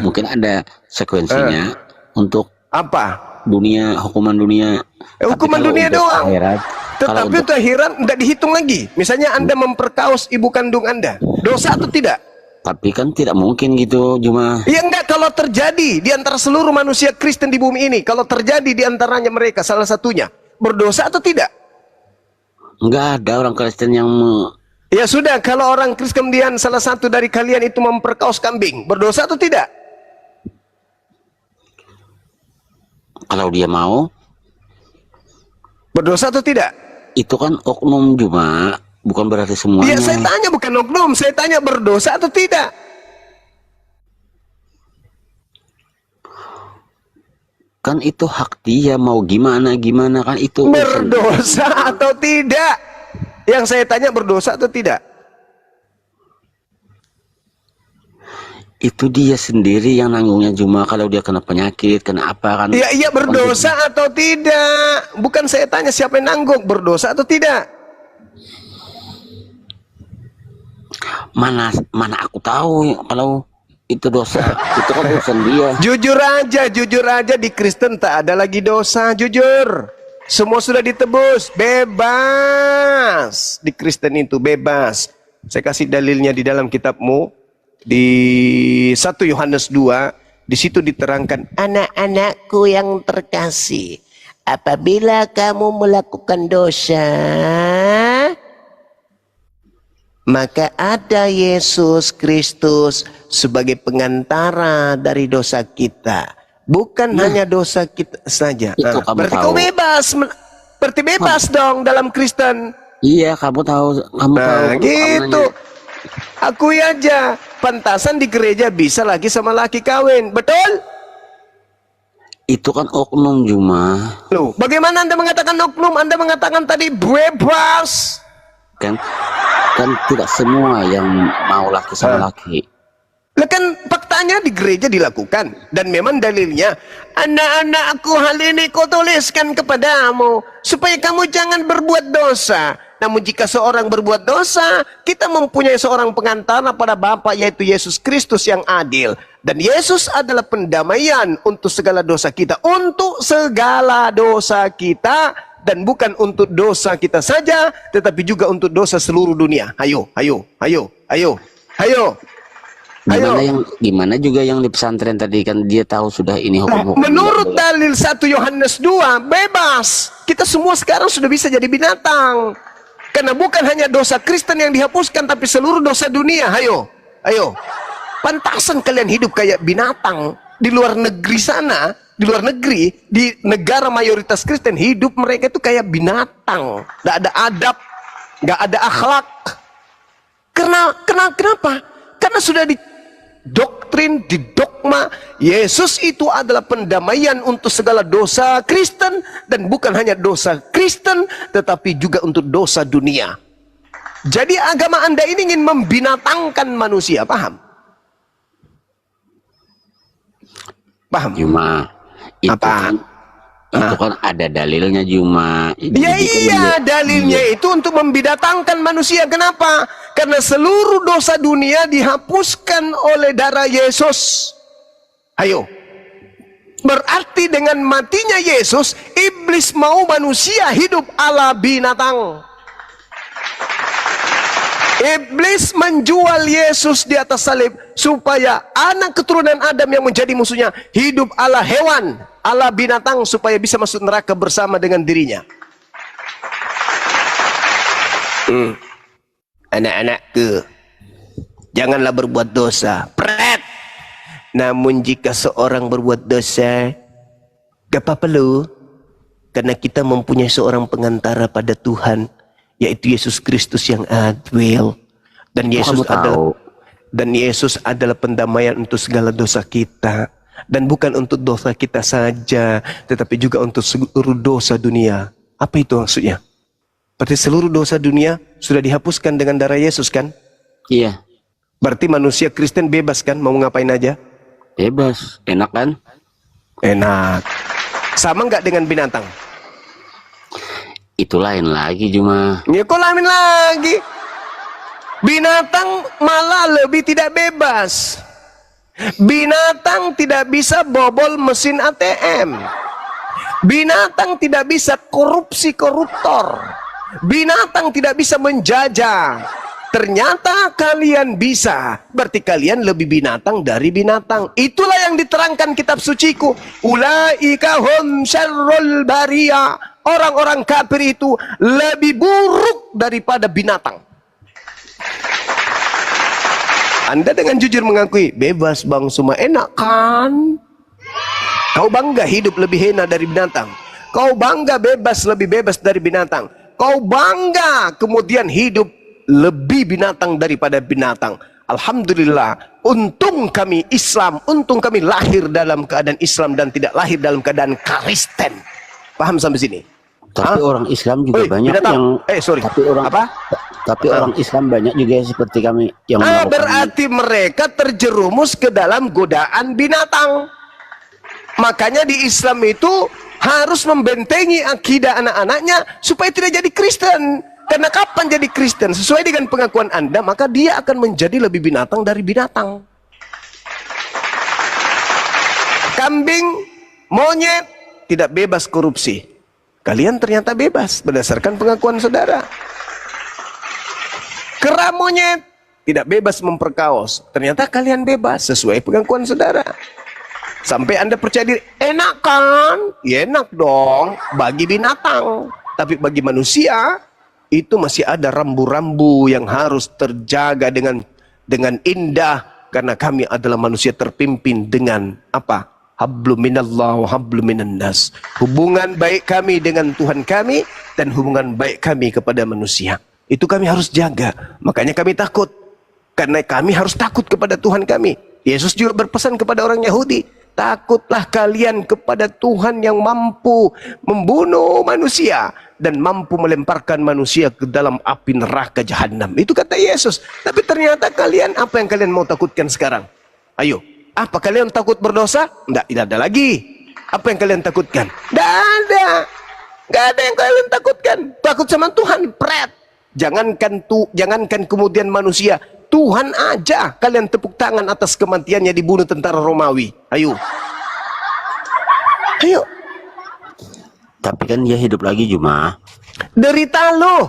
mungkin ada sekuensinya untuk Apa? dunia, hukuman dunia. Hukuman Tapi kalau dunia untuk doang. akhirat, kalau Tetapi untuk akhirat tidak dihitung lagi. Misalnya Anda memperkaos ibu kandung Anda, dosa atau tidak? tapi kan tidak mungkin gitu, cuma Ya enggak, kalau terjadi di antara seluruh manusia Kristen di bumi ini, kalau terjadi di antaranya mereka salah satunya, berdosa atau tidak? nggak ada orang Kristen yang Ya sudah, kalau orang Kristen kemudian salah satu dari kalian itu memperkaos kambing, berdosa atau tidak? kalau dia mau, Berdosa atau tidak? itu kan oknum, cuma bukan berarti semuanya. Ya saya tanya bukan oknum, saya tanya berdosa atau tidak? Kan itu hak dia, mau gimana kan itu urusan. Berdosa atau tidak? Yang saya tanya berdosa atau tidak? Itu dia sendiri yang nanggungnya, cuma kalau dia kena penyakit, kena apa kan. Iya berdosa atau tidak? Bukan saya tanya siapa yang nanggung, berdosa atau tidak? Mana aku tahu kalau itu dosa. Itu kan urusan dia. Jujur aja di Kristen tak ada lagi dosa, jujur. Semua sudah ditebus, bebas. Di Kristen itu bebas. Saya kasih dalilnya di dalam kitabmu di 1 Yohanes 2, di situ diterangkan, anak-anakku yang terkasih, apabila kamu melakukan dosa, Maka ada Yesus Kristus sebagai pengantara dari dosa kita. Bukan hanya dosa kita saja. Itu kamu Berarti tahu. kau bebas. Berarti bebas dong dalam Kristen. Iya, kamu tahu, kamu tahu. Nah, Kamu gitu. nanya. Akui aja. Pantasan di gereja bisa lagi sama laki kawin. Betul? Itu kan oknum Juma. Loh, bagaimana Anda mengatakan oknum? Anda mengatakan tadi bebas. Kan tidak semua yang mau laki sama laki. Lah kan faktanya di gereja dilakukan. Dan memang dalilnya, anak-anakku hal ini kau tuliskan kepadamu, supaya kamu jangan berbuat dosa. Namun jika seorang berbuat dosa, kita mempunyai seorang pengantara pada Bapa, yaitu Yesus Kristus yang adil. Dan Yesus adalah pendamaian untuk segala dosa kita. Untuk segala dosa kita. Dan bukan untuk dosa kita saja, tetapi juga untuk dosa seluruh dunia. Ayo. Gimana juga yang di pesantren tadi kan dia tahu sudah ini hukum-hukum. Menurut dalil 1 Yohanes 2, bebas. Kita semua sekarang sudah bisa jadi binatang. Karena bukan hanya dosa Kristen yang dihapuskan, tapi seluruh dosa dunia. Ayo. Pantasan kalian hidup kayak binatang. Di luar negeri sana, di luar negeri, di negara mayoritas Kristen, hidup mereka itu kayak binatang. Gak ada adab, gak ada akhlak. Kenapa? Karena sudah didoktrin, didogma, Yesus itu adalah pendamaian untuk segala dosa Kristen, dan bukan hanya dosa Kristen, tetapi juga untuk dosa dunia. Jadi agama Anda ini ingin membinatangkan manusia, paham? Paham? Juma, itu Apa? kan ada dalilnya Juma. Ya iya, dalilnya itu untuk membidatangkan manusia. Kenapa? Karena seluruh dosa dunia dihapuskan oleh darah Yesus. Ayo. Berarti dengan matinya Yesus, iblis mau manusia hidup ala binatang. Iblis menjual Yesus di atas salib supaya anak keturunan Adam yang menjadi musuhnya hidup ala hewan, ala binatang, supaya bisa masuk neraka bersama dengan dirinya. Anak-anakku, janganlah berbuat dosa. Pret. Namun jika seorang berbuat dosa, gak apa-apa loh. Karena kita mempunyai seorang pengantara pada Tuhan, yaitu Yesus Kristus yang adil. Dan Yesus adalah pendamaian untuk segala dosa kita. Dan bukan untuk dosa kita saja, tetapi juga untuk seluruh dosa dunia. Apa itu maksudnya? Berarti seluruh dosa dunia sudah dihapuskan dengan darah Yesus kan? Iya. Berarti manusia Kristen bebas kan? Mau ngapain aja? Bebas. Enak kan? Enak. Sama nggak dengan binatang? Itu lain lagi Juma. Ya kok lain lagi? Binatang malah lebih tidak bebas. Binatang tidak bisa bobol mesin ATM. Binatang tidak bisa korupsi koruptor. Binatang tidak bisa menjajah. Ternyata kalian bisa. Berarti kalian lebih binatang dari binatang. Itulah yang diterangkan kitab suciku. Ulaika hum syarrul bariyah. Orang-orang kafir itu lebih buruk daripada binatang. Anda dengan jujur mengakui, bebas bang, semua enak kan? Kau bangga hidup lebih hina dari binatang. Kau bangga bebas lebih bebas dari binatang. Kau bangga kemudian hidup lebih binatang daripada binatang. Alhamdulillah, untung kami Islam, untung kami lahir dalam keadaan Islam dan tidak lahir dalam keadaan Kristen. Paham sampai sini? Tapi orang Islam juga banyak yang Tapi orang Islam banyak juga seperti kami yang berarti mereka terjerumus ke dalam godaan binatang. Makanya di Islam itu harus membentengi akidah anak-anaknya supaya tidak jadi Kristen. Karena kapan jadi Kristen? Sesuai dengan pengakuan Anda, maka dia akan menjadi lebih binatang dari binatang. Kambing, monyet tidak bebas korupsi. Kalian ternyata bebas berdasarkan pengakuan saudara. Kera monyet tidak bebas memperkaos. Ternyata kalian bebas sesuai pengakuan saudara. Sampai Anda percaya diri, enak kan? Ya enak dong bagi binatang. Tapi bagi manusia, itu masih ada rambu-rambu yang harus terjaga dengan indah, karena kami adalah manusia terpimpin dengan apa? Hablum minallah wa hablum minan nas. Hubungan baik kami dengan Tuhan kami dan hubungan baik kami kepada manusia. Itu kami harus jaga. Makanya kami takut. Karena kami harus takut kepada Tuhan kami. Yesus juga berpesan kepada orang Yahudi, takutlah kalian kepada Tuhan yang mampu membunuh manusia dan mampu melemparkan manusia ke dalam api neraka jahanam. Itu kata Yesus. Tapi ternyata kalian, apa yang kalian mau takutkan sekarang? Ayo, apa kalian takut berdosa? Tidak ada lagi. Apa yang kalian takutkan? Tidak ada. Tidak ada yang kalian takutkan. Takut sama Tuhan, pret. Jangankan kemudian manusia, Tuhan aja kalian tepuk tangan atas kematiannya dibunuh tentara Romawi. Ayo. Ayo. Tapi kan dia hidup lagi Juma. Derita lo.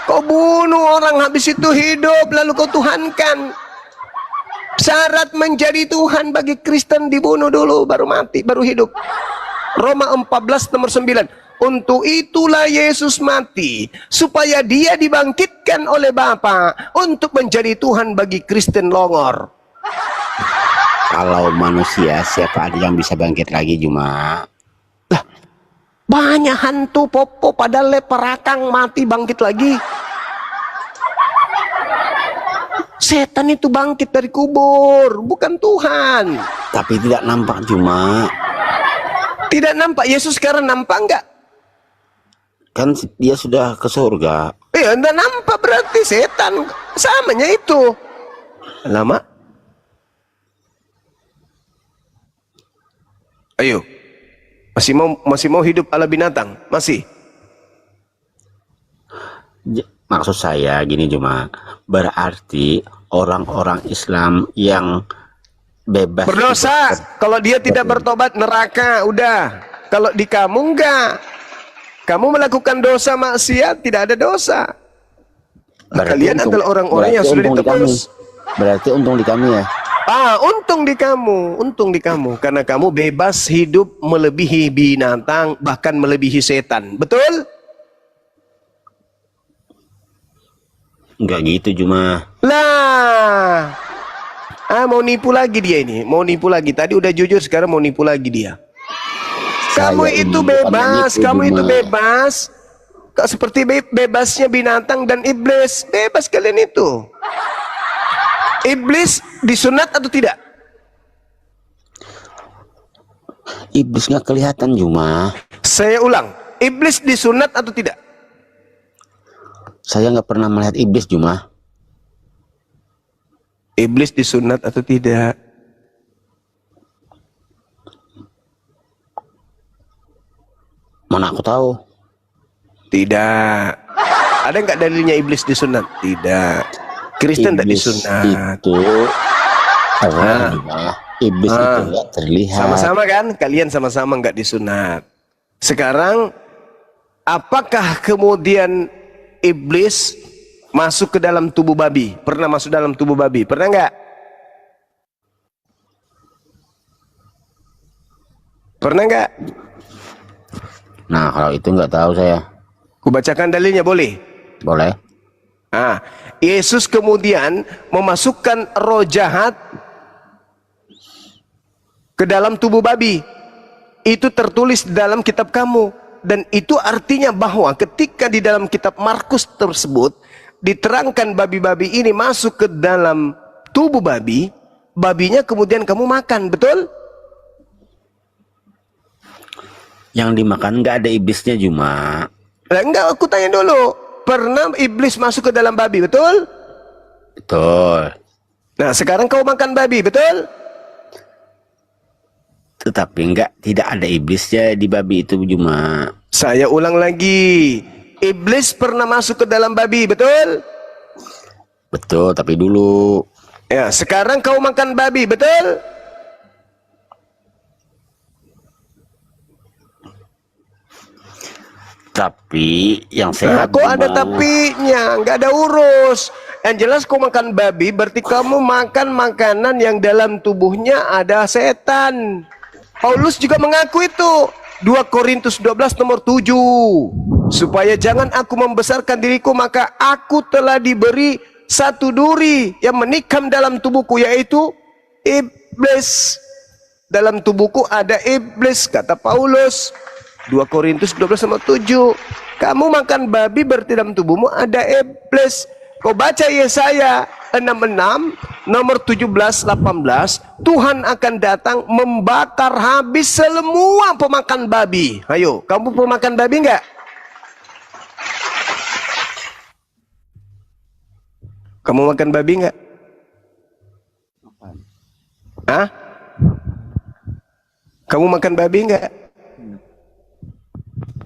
Kau bunuh orang, habis itu hidup lalu kau tuhankan. Syarat menjadi Tuhan bagi Kristen dibunuh dulu baru mati, baru hidup. Roma 14 nomor 9. Untuk itulah Yesus mati, supaya dia dibangkitkan oleh Bapa untuk menjadi Tuhan bagi Kristen longor. Kalau manusia, siapa ada yang bisa bangkit lagi Juma? Lah, banyak hantu popo pada leperakang mati bangkit lagi. Setan itu bangkit dari kubur, bukan Tuhan. Tapi tidak nampak Juma. Tidak nampak. Yesus sekarang nampak enggak? Kan dia sudah ke surga. Iya, enggak nampak, berarti setan. Samanya itu. Lama. Ayo. Masih mau hidup ala binatang? Masih? Maksud saya gini Juma. Berarti orang-orang Islam yang bebas berdosa. Kalau dia tidak bertobat neraka, udah. Kalau di kamu enggak. Kamu melakukan dosa maksiat, tidak ada dosa. Kalian adalah orang-orang yang sudah ditebus. Berarti untung di kami ya. Untung di kamu, karena kamu bebas hidup melebihi binatang, bahkan melebihi setan. Betul? Enggak gitu Juma. Lah. Mau nipu lagi dia ini, mau nipu lagi. Tadi udah jujur, sekarang mau nipu lagi dia. Kamu itu bebas, kamu itu bebas. Seperti bebasnya binatang dan iblis. Bebas kalian itu. Iblis disunat atau tidak? Iblis nggak kelihatan Juma. Saya ulang, iblis disunat atau tidak? Saya nggak pernah melihat iblis Juma. Iblis disunat atau tidak? Mana aku tahu. Tidak. Ada nggak dalilnya iblis disunat? Tidak. Kristen tidak disunat. Itu iblis itu nggak terlihat. Sama-sama kan? Kalian sama-sama nggak disunat. Sekarang, apakah kemudian iblis masuk ke dalam tubuh babi? Pernah masuk dalam tubuh babi? Pernah nggak? Pernah nggak? Nah, kalau itu nggak tahu saya. Kubacakan dalilnya, boleh? Boleh. Yesus kemudian memasukkan roh jahat ke dalam tubuh babi. Itu tertulis dalam kitab kamu. Dan itu artinya bahwa ketika di dalam kitab Markus tersebut diterangkan babi-babi ini masuk ke dalam tubuh babi, babinya kemudian kamu makan, betul? Yang dimakan nggak ada iblisnya Juma. Enggak, aku tanya dulu. Pernah iblis masuk ke dalam babi, betul? Betul. Nah, sekarang kau makan babi, betul? Tetapi tidak ada iblisnya di babi itu Juma. Saya ulang lagi. Iblis pernah masuk ke dalam babi, betul? Betul, tapi dulu. Ya, sekarang kau makan babi, betul? Tapi yang sehat kok ada tapinya, nggak ada urus. Yang jelas kau makan babi, berarti kamu makan makanan yang dalam tubuhnya ada setan. Paulus juga mengaku itu. 2 Korintus 12 nomor 7. supaya jangan aku membesarkan diriku, maka aku telah diberi satu duri yang menikam dalam tubuhku, yaitu iblis. Dalam tubuhku ada iblis, kata Paulus, 2 Korintus 12:7. Kamu makan babi, berarti dalam tubuhmu ada iblis. Kau baca Yesaya 66 nomor 17-18, Tuhan akan datang membakar habis semua pemakan babi. Ayo, kamu pemakan babi enggak? Kamu makan babi enggak? Hah? Kamu makan babi enggak?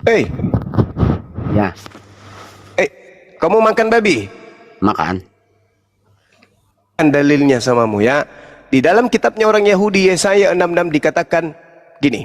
Hei. Ya, Kamu makan babi? makan. Dalilnya samamu ya. Di dalam kitabnya orang Yahudi Yesaya 66 dikatakan gini.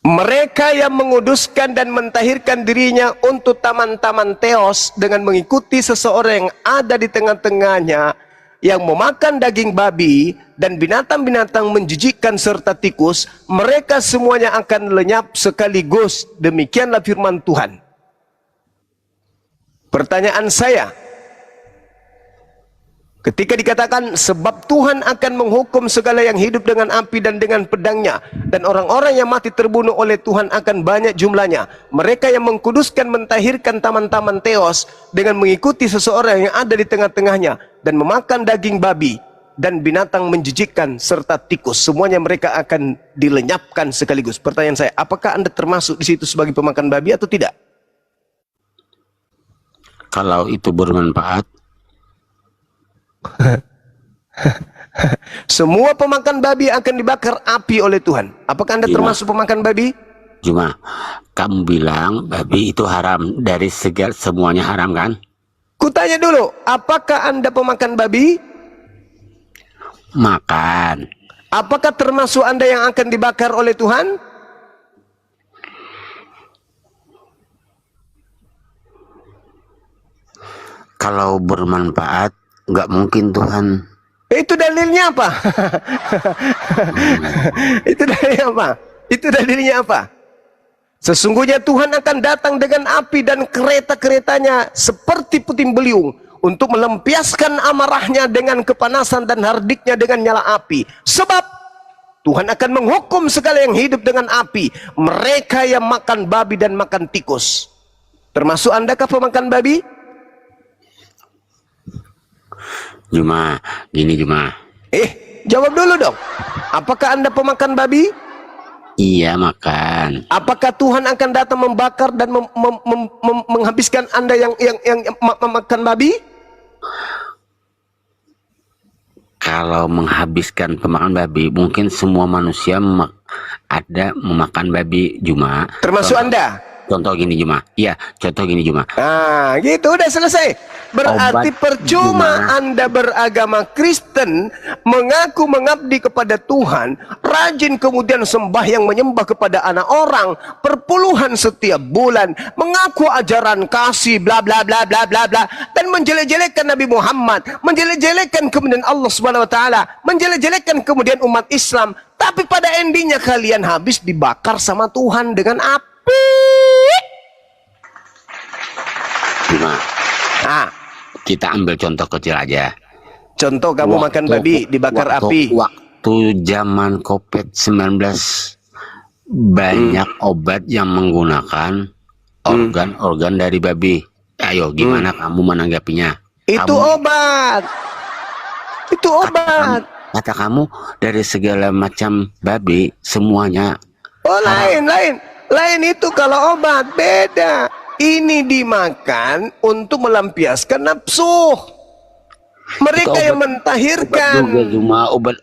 Mereka yang menguduskan dan mentahirkan dirinya untuk taman-taman teos dengan mengikuti seseorang yang ada di tengah-tengahnya, yang memakan daging babi dan binatang-binatang menjijikkan serta tikus, mereka semuanya akan lenyap sekaligus. Demikianlah firman Tuhan. Pertanyaan saya, ketika dikatakan sebab Tuhan akan menghukum segala yang hidup dengan api dan dengan pedangnya, dan orang-orang yang mati terbunuh oleh Tuhan akan banyak jumlahnya, mereka yang mengkuduskan mentahirkan taman-taman teos dengan mengikuti seseorang yang ada di tengah-tengahnya dan memakan daging babi dan binatang menjijikkan serta tikus, semuanya mereka akan dilenyapkan sekaligus. Pertanyaan saya, apakah Anda termasuk di situ sebagai pemakan babi atau tidak? Kalau itu bermanfaat, semua pemakan babi akan dibakar api oleh Tuhan. Apakah Anda termasuk pemakan babi? cuma kamu bilang babi itu haram, dari segala semuanya haram kan? Kutanya dulu, apakah Anda pemakan babi? Makan. Apakah termasuk Anda yang akan dibakar oleh Tuhan? Kalau bermanfaat, nggak mungkin Tuhan. Itu dalilnya apa? Itu dalilnya apa? Itu dalilnya apa? Sesungguhnya Tuhan akan datang dengan api dan kereta-keretanya seperti puting beliung untuk melampiaskan amarahnya dengan kepanasan dan hardiknya dengan nyala api. Sebab Tuhan akan menghukum segala yang hidup dengan api, mereka yang makan babi dan makan tikus. Termasuk Anda kah pemakan babi? Cuma gini, cuma Jawab dulu dong. Apakah Anda pemakan babi? iya makan. Apakah Tuhan akan datang membakar dan menghabiskan Anda yang memakan babi? Kalau menghabiskan pemakan babi, mungkin semua manusia ada memakan babi, cuma Termasuk Anda? contoh gini, cuma iya, contoh gini, cuma Nah, gitu udah selesai. Berarti percuma Anda beragama Kristen, mengaku mengabdi kepada Tuhan, rajin kemudian sembahyang menyembah kepada anak orang, perpuluhan setiap bulan, mengaku ajaran kasih, bla bla bla bla bla bla, dan menjelek-jelekkan Nabi Muhammad, menjelek-jelekkan kemudian Allah Subhanahu wa taala, menjelek-jelekkan kemudian umat Islam, tapi pada endingnya kalian habis dibakar sama Tuhan dengan api. cuma kita ambil contoh kecil aja. Contoh kamu makan babi dibakar api. Waktu zaman COVID-19 banyak obat yang menggunakan organ-organ dari babi. Ayo, gimana kamu menanggapinya? Itu obat. Itu obat. Kata kamu dari segala macam babi semuanya. Oh, lain itu kalau obat beda. Ini dimakan untuk melampiaskan nafsu. Mereka yang mentahirkan. Obat juga cuma obat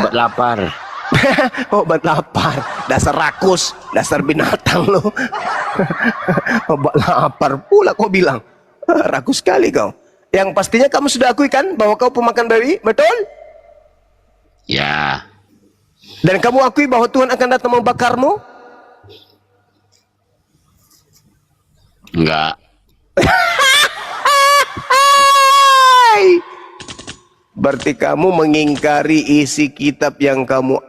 lapar. Obat lapar. Dasar rakus, dasar binatang lo. Obat lapar pula kau bilang. Rakus sekali kau. Yang pastinya kamu sudah akui kan bahwa kau pemakan babi, betul? Ya. Dan kamu akui bahwa Tuhan akan datang membakarmu? Enggak. Berarti kamu mengingkari isi kitab yang kamu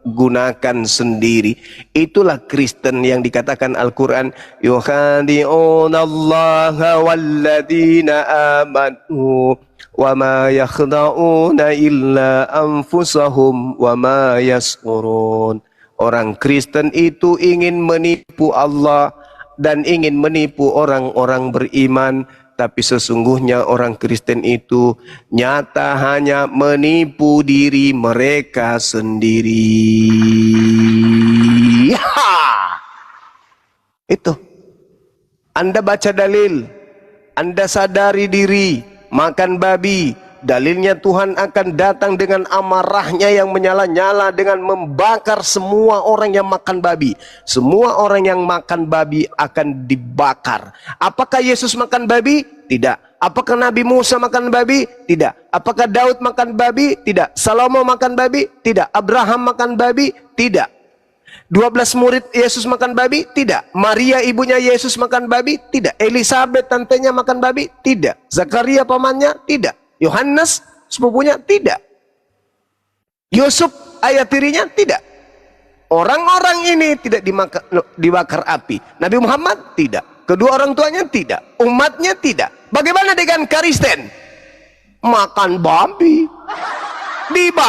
gunakan sendiri. Itulah Kristen yang dikatakan Al-Quran, yukhadi'unallaha walladina amanu wa ma yakhda'una illa anfusahum wa ma yash'urun. Orang Kristen itu ingin menipu Allah dan ingin menipu orang-orang beriman, tapi sesungguhnya orang Kristen itu nyata hanya menipu diri mereka sendiri. Itu. Anda baca dalil, Anda sadari diri, makan babi. Dalilnya Tuhan akan datang dengan amarahnya yang menyala-nyala dengan membakar semua orang yang makan babi. Semua orang yang makan babi akan dibakar. Apakah Yesus makan babi? Tidak. Apakah Nabi Musa makan babi? Tidak. Apakah Daud makan babi? Tidak. Salomo makan babi? Tidak. Abraham makan babi? Tidak. 12 murid Yesus makan babi? Tidak. Maria ibunya Yesus makan babi? Tidak. Elizabeth tantenya makan babi? Tidak. Zakaria pamannya? Tidak. Yohanes sepupunya? Tidak. Yusuf ayah tirinya? Tidak. Orang-orang ini tidak dibakar api. Nabi Muhammad? Tidak. Kedua orang tuanya? Tidak. Umatnya? Tidak. Bagaimana dengan Kristen? Makan babi, dibakar.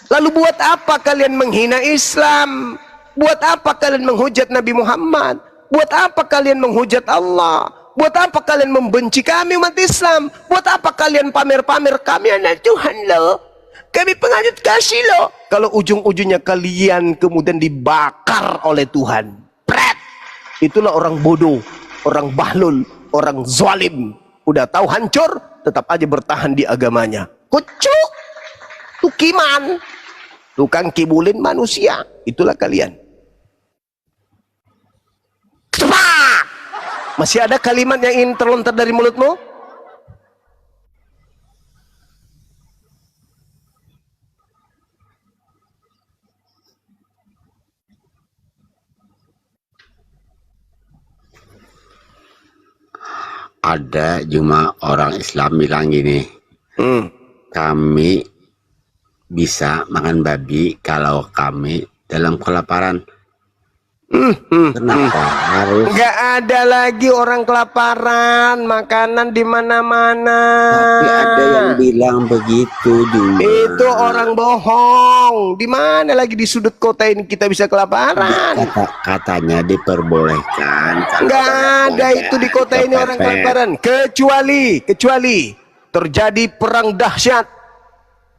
Lalu buat apa kalian menghina Islam? Buat apa kalian menghujat Nabi Muhammad? Buat apa kalian menghujat Allah? Buat apa kalian membenci kami umat Islam? Buat apa kalian pamer-pamer kami anak Tuhan loh? Kami penganut kasih loh. Kalau ujung-ujungnya kalian kemudian dibakar oleh Tuhan. Pret. Itulah orang bodoh, orang bahlul, orang zalim. Udah tahu hancur, tetap aja bertahan di agamanya. Kucuk, tukiman, tukang kibulin manusia. Itulah kalian. Cepat! Masih ada kalimat yang ingin terlontar dari mulutmu? Ada cuma orang Islam bilang gini, kami bisa makan babi kalau kami dalam kelaparan. Kenapa harus? Nggak ada lagi orang kelaparan, makanan di mana-mana. Tapi ada yang bilang begitu juga. Itu orang bohong. Di mana lagi di sudut kota ini kita bisa kelaparan? Katanya diperbolehkan. Nggak ada itu di kota ini orang kelaparan. Kecuali terjadi perang dahsyat,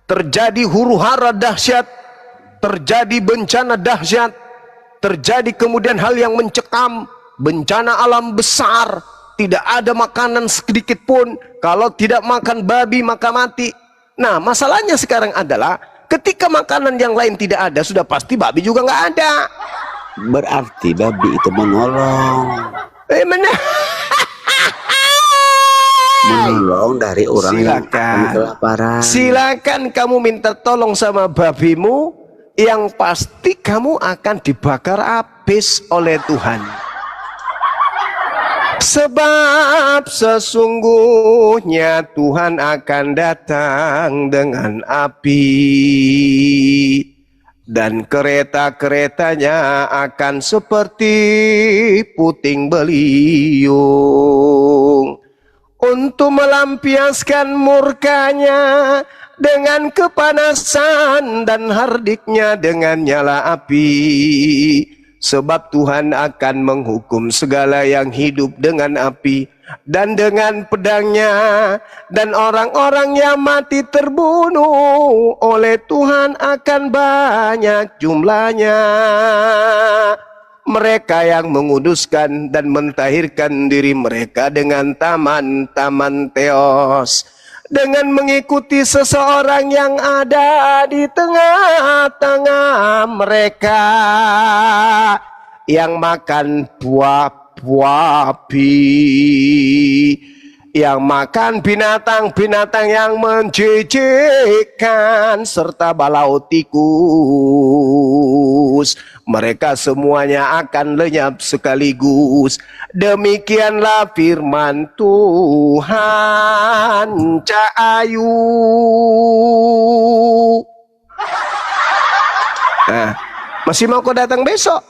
terjadi huru-hara dahsyat, terjadi bencana dahsyat, terjadi kemudian hal yang mencekam, bencana alam besar, tidak ada makanan sedikit pun. Kalau tidak makan babi maka mati. Nah, masalahnya sekarang adalah ketika makanan yang lain tidak ada, sudah pasti babi juga nggak ada. Berarti babi itu menolong. Menolong dari orang yang kelaparan. Silakan kamu minta tolong sama babimu, yang pasti kamu akan dibakar habis oleh Tuhan. Sebab sesungguhnya Tuhan akan datang dengan api, dan kereta-keretanya akan seperti puting beliung, untuk melampiaskan murkanya dengan kepanasan dan hardiknya dengan nyala api. Sebab Tuhan akan menghukum segala yang hidup dengan api dan dengan pedangnya, dan orang-orang yang mati terbunuh oleh Tuhan akan banyak jumlahnya. Mereka yang menguduskan dan mentahirkan diri mereka dengan taman-taman teos, dengan mengikuti seseorang yang ada di tengah-tengah mereka, yang makan buah-buah api, yang makan binatang-binatang yang menjijikkan, serta balau tikus. Mereka semuanya akan lenyap sekaligus. Demikianlah firman Tuhan. Cahayu. Nah, masih mau kau datang besok?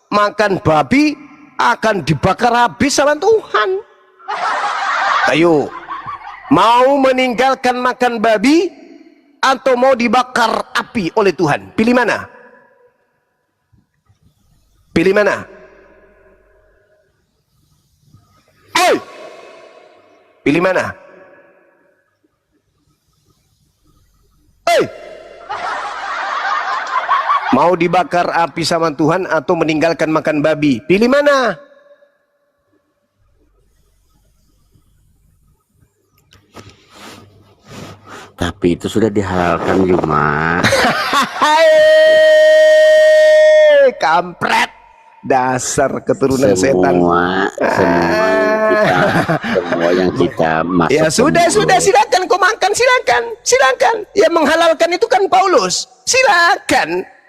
Makan babi akan dibakar habis sama Tuhan. Ayo, mau meninggalkan makan babi atau mau dibakar api oleh Tuhan? Pilih mana? Pilih mana? Pilih mana? Mau dibakar api sama Tuhan atau meninggalkan makan babi? Pilih mana? Tapi itu sudah dihalalkan Juma. Kampret, dasar keturunan setan. Semua yang kita masuk. Ya sudah, silakan kau makan, silakan. Yang menghalalkan itu kan Paulus.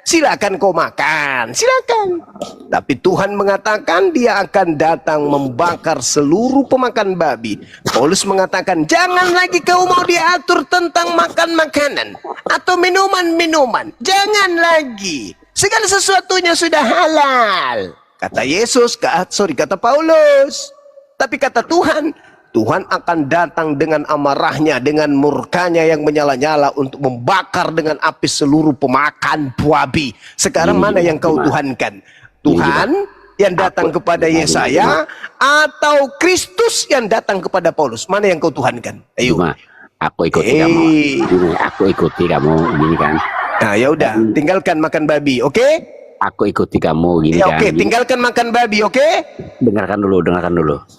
Silakan kau makan, silakan. Tapi Tuhan mengatakan dia akan datang membakar seluruh pemakan babi. Paulus mengatakan jangan lagi kau mau diatur tentang makan makanan atau minuman. Jangan lagi. Segala sesuatunya sudah halal. Kata Yesus, kata Paulus. Tapi kata Tuhan akan datang dengan amarahnya, dengan murkanya yang menyala-nyala untuk membakar dengan api seluruh pemakan babi. Sekarang mana yang kau tuhankan? Tuhan yang datang kepada Yesaya atau Kristus yang datang kepada Paulus? Mana yang kau tuhankan? Ayo. Aku ikuti kamu. Aku ikuti kamu gini kan. Nah, ya udah, tinggalkan makan babi, oke? Aku ikuti kamu gini kan. Oke, tinggalkan makan babi, oke? Dengarkan dulu.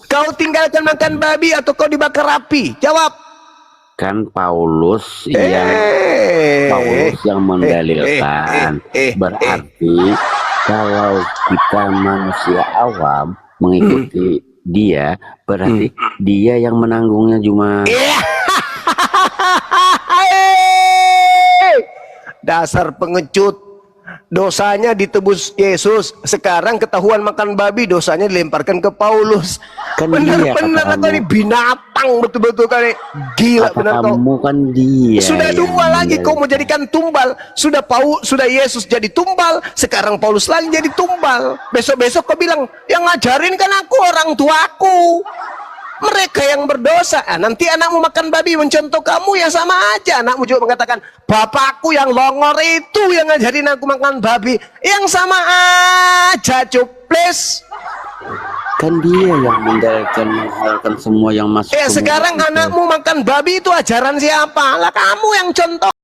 Kau tinggalkan makan babi atau kau dibakar api? Jawab. Kan Paulus yang mendalilkan. Berarti kalau kita manusia awam mengikuti dia, berarti dia yang menanggungnya Juma. Dasar pengecut. Dosanya ditebus Yesus. Sekarang ketahuan makan babi, dosanya dilemparkan ke Paulus. Kan benar-benar atau ini binatang betul-betul kali. Gila benar kau. Kamu kan dia. Sudah dua lagi kau mau jadikan tumbal. Sudah Yesus jadi tumbal, sekarang Paulus lagi jadi tumbal. Besok-besok kau bilang yang ngajarin kan aku, orang tuaku. Mereka yang berdosa. Nanti anakmu makan babi mencontoh kamu, ya sama aja. Anakmu juga mengatakan bapakku yang longor itu yang ngajarin aku makan babi. Yang sama aja, cuples. Kan dia yang menghalalkan semua yang masuk. Sekarang anakmu makan babi itu ajaran siapa? Lah kamu yang contoh.